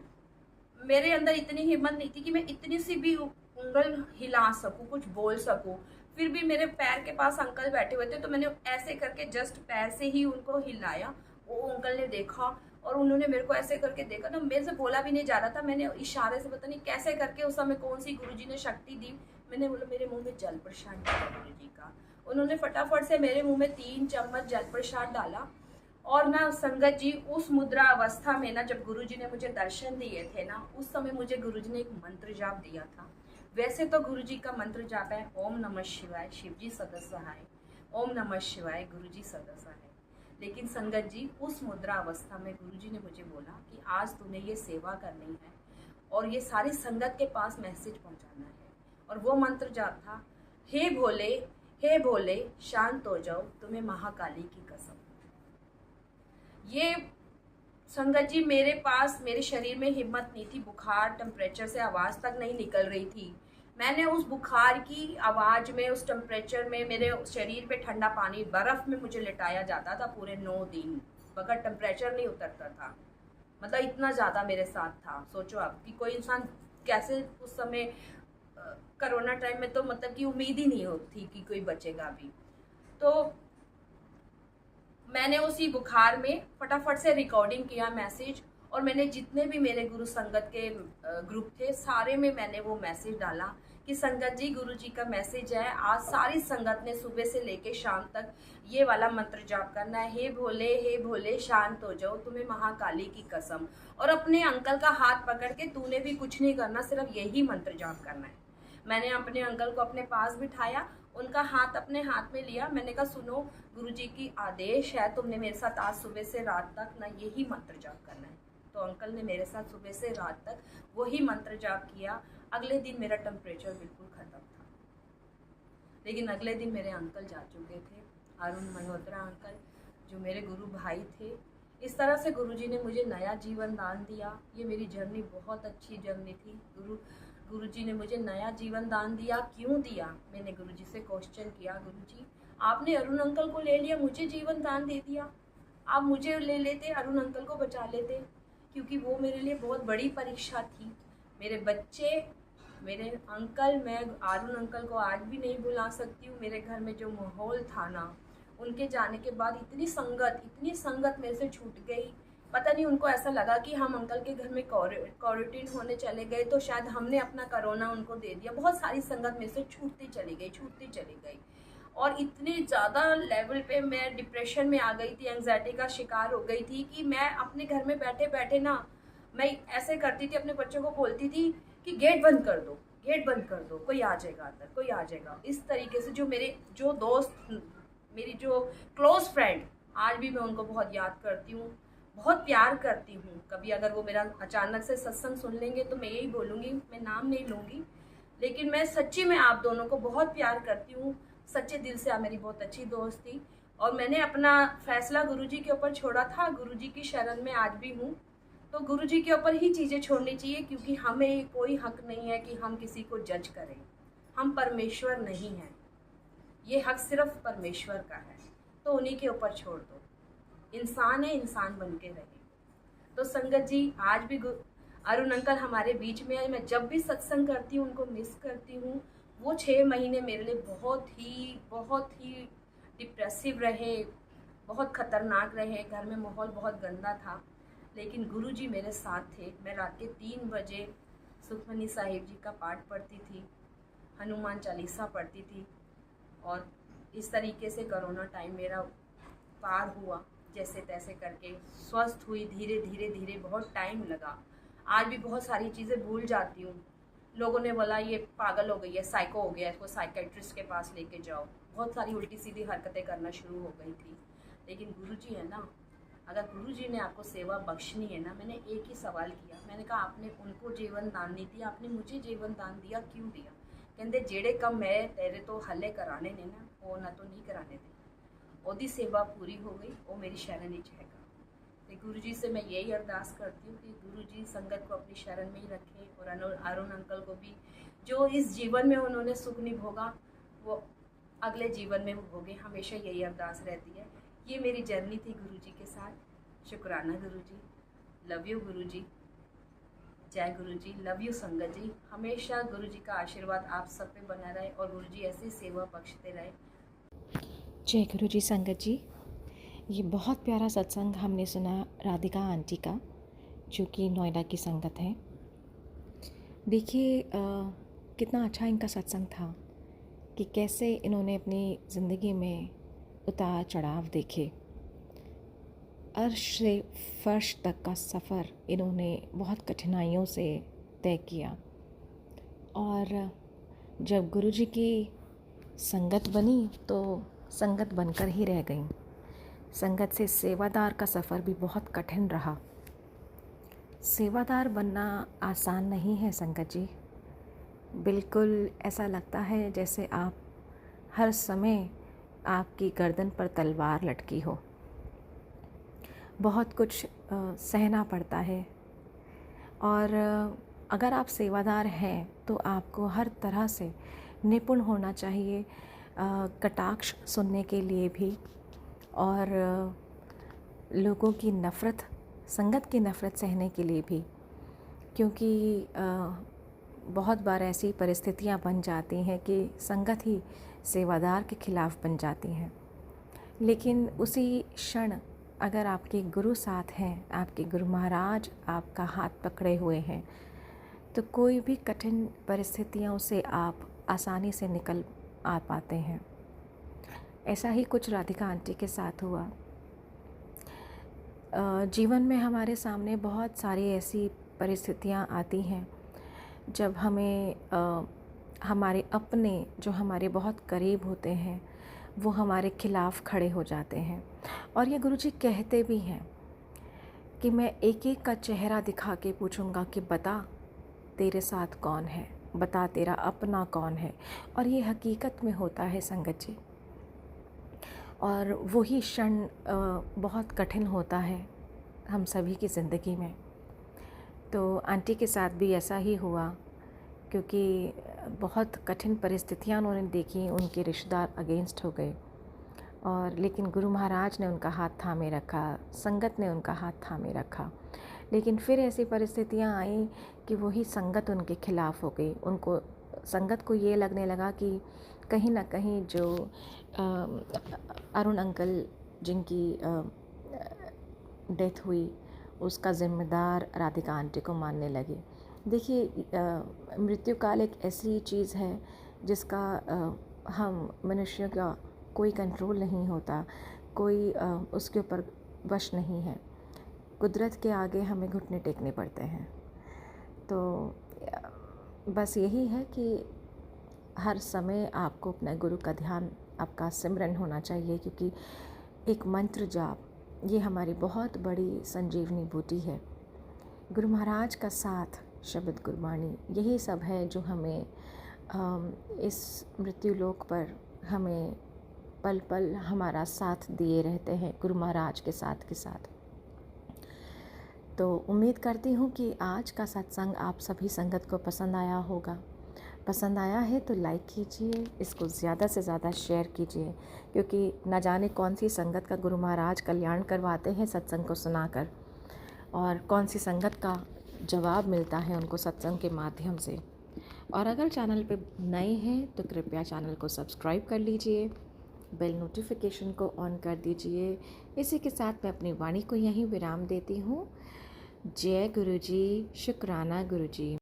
मेरे अंदर इतनी हिम्मत नहीं थी कि मैं इतनी सी भी उंगल हिला सकूं, कुछ बोल सकूं। फिर भी मेरे पैर के पास अंकल बैठे हुए थे, तो मैंने ऐसे करके जस्ट पैर से ही उनको हिलाया। वो अंकल ने देखा और उन्होंने मेरे को ऐसे करके देखा, तो मेरे से बोला भी नहीं जा रहा था। मैंने इशारे से, पता नहीं कैसे करके, उस समय कौन सी गुरुजी ने शक्ति दी, मैंने बोला मेरे मुंह में जल प्रसाद डाला गुरुजी का। उन्होंने फटाफट से मेरे मुंह में 3 चम्मच जल प्रसाद डाला। और ना संगत जी उस मुद्रा अवस्था में ना, जब गुरुजी ने मुझे दर्शन दिए थे ना, उस समय मुझे गुरुजी ने एक मंत्र जाप दिया था। वैसे तो गुरुजी का मंत्र जाप है ओम नमः शिवाय, शिवजी सदा सहाय, ओम नमः शिवाय, गुरुजी सदा सहाय। लेकिन संगत जी उस मुद्रा अवस्था में गुरुजी ने मुझे बोला कि आज तूने ये सेवा करनी है और ये सारी संगत के पास मैसेज पहुंचाना है। और वो मंत्र जाप था, हे भोले, हे भोले, शांत हो जाओ, तुम्हें महाकाली की कसम। ये संगत जी मेरे पास, मेरे शरीर में हिम्मत नहीं थी, बुखार, टेम्परेचर से आवाज़ तक नहीं निकल रही थी। मैंने उस बुखार की आवाज़ में, उस टेम्परेचर में, मेरे शरीर पे ठंडा पानी, बर्फ़ में मुझे लिटाया जाता था पूरे 9 दिन, मगर टेम्परेचर नहीं उतरता था। मतलब इतना ज़्यादा मेरे साथ था। सोचो आप कि कोई इंसान कैसे उस समय, कोरोना टाइम में तो मतलब कि उम्मीद ही नहीं होती कि कोई बचेगा भी। तो मैंने उसी बुखार में फटाफट से रिकॉर्डिंग किया मैसेज, और मैंने जितने भी मेरे गुरु संगत के ग्रुप थे, सारे में मैंने वो मैसेज डाला कि संगत जी गुरुजी का मैसेज है, आज सारी संगत ने सुबह से लेके शाम तक ये वाला मंत्र जाप करना है, हे भोले शांत हो जाओ, तुम्हें महाकाली की कसम। और अपने अंकल का हाथ पकड़ के तूने भी कुछ नहीं करना, सिर्फ यही मंत्र जाप करना है। मैंने अपने अंकल को अपने पास बिठाया, उनका हाथ अपने हाथ में लिया। मैंने कहा सुनो, गुरुजी की आदेश है, तुमने मेरे साथ आज सुबह से रात तक ना यही मंत्र जाप करना है। तो अंकल ने मेरे साथ सुबह से रात तक वही मंत्र जाप किया। अगले दिन मेरा टेम्परेचर बिल्कुल ख़त्म था। लेकिन अगले दिन मेरे अंकल जा चुके थे, अरुण मल्होत्रा अंकल, जो मेरे गुरु भाई थे। इस तरह से गुरुजी ने मुझे नया जीवन दान दिया। ये मेरी जर्नी बहुत अच्छी जर्नी थी। गुरुजी ने मुझे नया जीवन दान दिया। क्यों दिया? मैंने गुरुजी से क्वेश्चन किया, गुरुजी आपने अरुण अंकल को ले लिया, मुझे जीवन दान दे दिया, आप मुझे ले लेते, अरुण अंकल को बचा लेते, क्योंकि वो मेरे लिए बहुत बड़ी परीक्षा थी। मेरे बच्चे, मेरे अंकल, मैं अरुण अंकल को आज भी नहीं भुला सकती हूँ। मेरे घर में जो माहौल था ना, उनके जाने के बाद इतनी संगत मेरे से छूट गई। पता नहीं उनको ऐसा लगा कि हम अंकल के घर में क्वारंटीन होने चले गए, तो शायद हमने अपना कोरोना उनको दे दिया। बहुत सारी संगत मेरे से छूटती चली गई। और इतनी ज़्यादा लेवल पे मैं डिप्रेशन में आ गई थी, एंग्जाइटी का शिकार हो गई थी कि मैं अपने घर में बैठे बैठे ना, मैं ऐसे करती थी, अपने बच्चों को बोलती थी कि गेट बंद कर दो, कोई आ जाएगा अंदर, कोई आ जाएगा। इस तरीके से जो दोस्त, मेरी जो क्लोज फ्रेंड, आज भी मैं उनको बहुत याद करती हूँ, बहुत प्यार करती हूँ। कभी अगर वो मेरा अचानक से सत्संग सुन लेंगे तो मैं यही बोलूँगी, मैं नाम नहीं लूँगी, लेकिन मैं सच्ची में आप दोनों को बहुत प्यार करती हूँ, सच्चे दिल से। आप मेरी बहुत अच्छी दोस्त थी। और मैंने अपना फैसला गुरुजी के ऊपर छोड़ा था, गुरुजी की शरण में आज भी हूँ। तो गुरुजी के ऊपर ही चीज़ें छोड़नी चाहिए, क्योंकि हमें कोई हक नहीं है कि हम किसी को जज करें। हम परमेश्वर नहीं हैं, ये हक सिर्फ परमेश्वर का है, तो उन्हीं के ऊपर छोड़ दो। इंसान है, इंसान बन के रहे। तो संगत जी आज भी अरुण अंकल हमारे बीच में आए। मैं जब भी सत्संग करती हूँ उनको मिस करती हूँ। वो 6 महीने मेरे लिए बहुत ही डिप्रेसिव रहे, बहुत ख़तरनाक रहे। घर में माहौल बहुत गंदा था, लेकिन गुरुजी मेरे साथ थे। मैं रात के 3 बजे सुखमनी साहिब जी का पाठ पढ़ती थी, हनुमान चालीसा पढ़ती थी, और इस तरीके से कोरोना टाइम मेरा पार हुआ। जैसे तैसे करके स्वस्थ हुई, धीरे धीरे बहुत टाइम लगा। आज भी बहुत सारी चीज़ें भूल जाती हूँ। लोगों ने बोला ये पागल हो गई है, साइको हो गया, इसको साइकेट्रिस्ट के पास लेके जाओ। बहुत सारी उल्टी सीधी हरकतें करना शुरू हो गई थी। लेकिन गुरुजी है ना, अगर गुरु जी ने आपको सेवा बख्शनी है ना, मैंने एक ही सवाल किया, मैंने कहा आपने उनको जीवन दान नहीं दिया, आपने मुझे जीवन दान दिया, क्यों दिया? कहते जेड़े कम मैं तेरे तो हले कराने ने ना, वो ना तो नहीं कराने थे। ओदी सेवा पूरी हो गई, वो मेरी शरण विच हैगा। तो गुरु जी से मैं यही अरदास करती हूँ कि गुरु जी संगत को अपनी शरण में ही रखें, और अरुण अंकल को भी जो इस जीवन में उन्होंने सुख नहीं भोगा, वो अगले जीवन में भोगे, हमेशा यही अरदास रहती है। ये मेरी जर्नी थी गुरु जी के साथ। शुक्राना गुरु जी, लव यू गुरु जी, जय गुरु जी, लव यू संगत जी। हमेशा गुरु जी का आशीर्वाद आप सब पे बना रहे और गुरु जी ऐसी सेवा बख्शते रहे। जय गुरु जी संगत जी। ये बहुत प्यारा सत्संग हमने सुना राधिका आंटी का, जो कि नोएडा की संगत हैं। देखिए कितना अच्छा इनका सत्संग था कि कैसे इन्होंने अपनी ज़िंदगी में उतार चढ़ाव देखे। अर्श से फर्श तक का सफ़र इन्होंने बहुत कठिनाइयों से तय किया, और जब गुरुजी की संगत बनी तो संगत बनकर ही रह गई। संगत से सेवादार का सफ़र भी बहुत कठिन रहा। सेवादार बनना आसान नहीं है संगत जी। बिल्कुल ऐसा लगता है जैसे आप हर समय आपकी गर्दन पर तलवार लटकी हो। बहुत कुछ सहना पड़ता है, और अगर आप सेवादार हैं तो आपको हर तरह से निपुण होना चाहिए, कटाक्ष सुनने के लिए भी, और लोगों की नफ़रत, संगत की नफ़रत सहने के लिए भी, क्योंकि बहुत बार ऐसी परिस्थितियां बन जाती हैं कि संगत ही सेवादार के खिलाफ़ बन जाती हैं। लेकिन उसी क्षण अगर आपके गुरु साथ हैं, आपके गुरु महाराज आपका हाथ पकड़े हुए हैं, तो कोई भी कठिन परिस्थितियों से आप आसानी से निकल आ पाते हैं। ऐसा ही कुछ राधिका आंटी के साथ हुआ। जीवन में हमारे सामने बहुत सारी ऐसी परिस्थितियां आती हैं जब हमें हमारे अपने जो हमारे बहुत करीब होते हैं वो हमारे खिलाफ़ खड़े हो जाते हैं। और ये गुरुजी कहते भी हैं कि मैं एक एक का चेहरा दिखा के पूछूंगा कि बता तेरे साथ कौन है, बता तेरा अपना कौन है। और ये हकीकत में होता है संगत जी, और वही क्षण बहुत कठिन होता है हम सभी की ज़िंदगी में। तो आंटी के साथ भी ऐसा ही हुआ, क्योंकि बहुत कठिन परिस्थितियां उन्होंने देखी, उनके रिश्तेदार अगेंस्ट हो गए, और लेकिन गुरु महाराज ने उनका हाथ थामे रखा, संगत ने उनका हाथ थामे रखा। लेकिन फिर ऐसी परिस्थितियां आई कि वही संगत उनके खिलाफ़ हो गई। उनको संगत को ये लगने लगा कि कहीं ना कहीं जो अरुण अंकल जिनकी डेथ हुई उसका ज़िम्मेदार राधिका आंटी को मानने लगे। देखिए मृत्यु काल एक ऐसी चीज़ है जिसका हम मनुष्यों का कोई कंट्रोल नहीं होता, कोई उसके ऊपर वश नहीं है। कुदरत के आगे हमें घुटने टेकने पड़ते हैं। तो बस यही है कि हर समय आपको अपने गुरु का ध्यान, आपका सिमरन होना चाहिए, क्योंकि एक मंत्र जाप ये हमारी बहुत बड़ी संजीवनी बूटी है। गुरु महाराज का साथ, शब्द गुरबाणी, यही सब है जो हमें इस मृत्यु लोक पर हमें पल पल हमारा साथ दिए रहते हैं, गुरु महाराज के साथ के साथ। तो उम्मीद करती हूँ कि आज का सत्संग आप सभी संगत को पसंद आया होगा। पसंद आया है तो लाइक कीजिए, इसको ज़्यादा से ज़्यादा शेयर कीजिए, क्योंकि न जाने कौन सी संगत का गुरु महाराज कल्याण करवाते हैं सत्संग को सुनाकर, और कौन सी संगत का जवाब मिलता है उनको सत्संग के माध्यम से। और अगर चैनल पे नए हैं तो कृपया चैनल को सब्सक्राइब कर लीजिए, बेल नोटिफिकेशन को ऑन कर दीजिए। इसी के साथ मैं अपनी वाणी को यहीं विराम देती हूँ। जय गुरु जी, शुक्राना गुरु जी।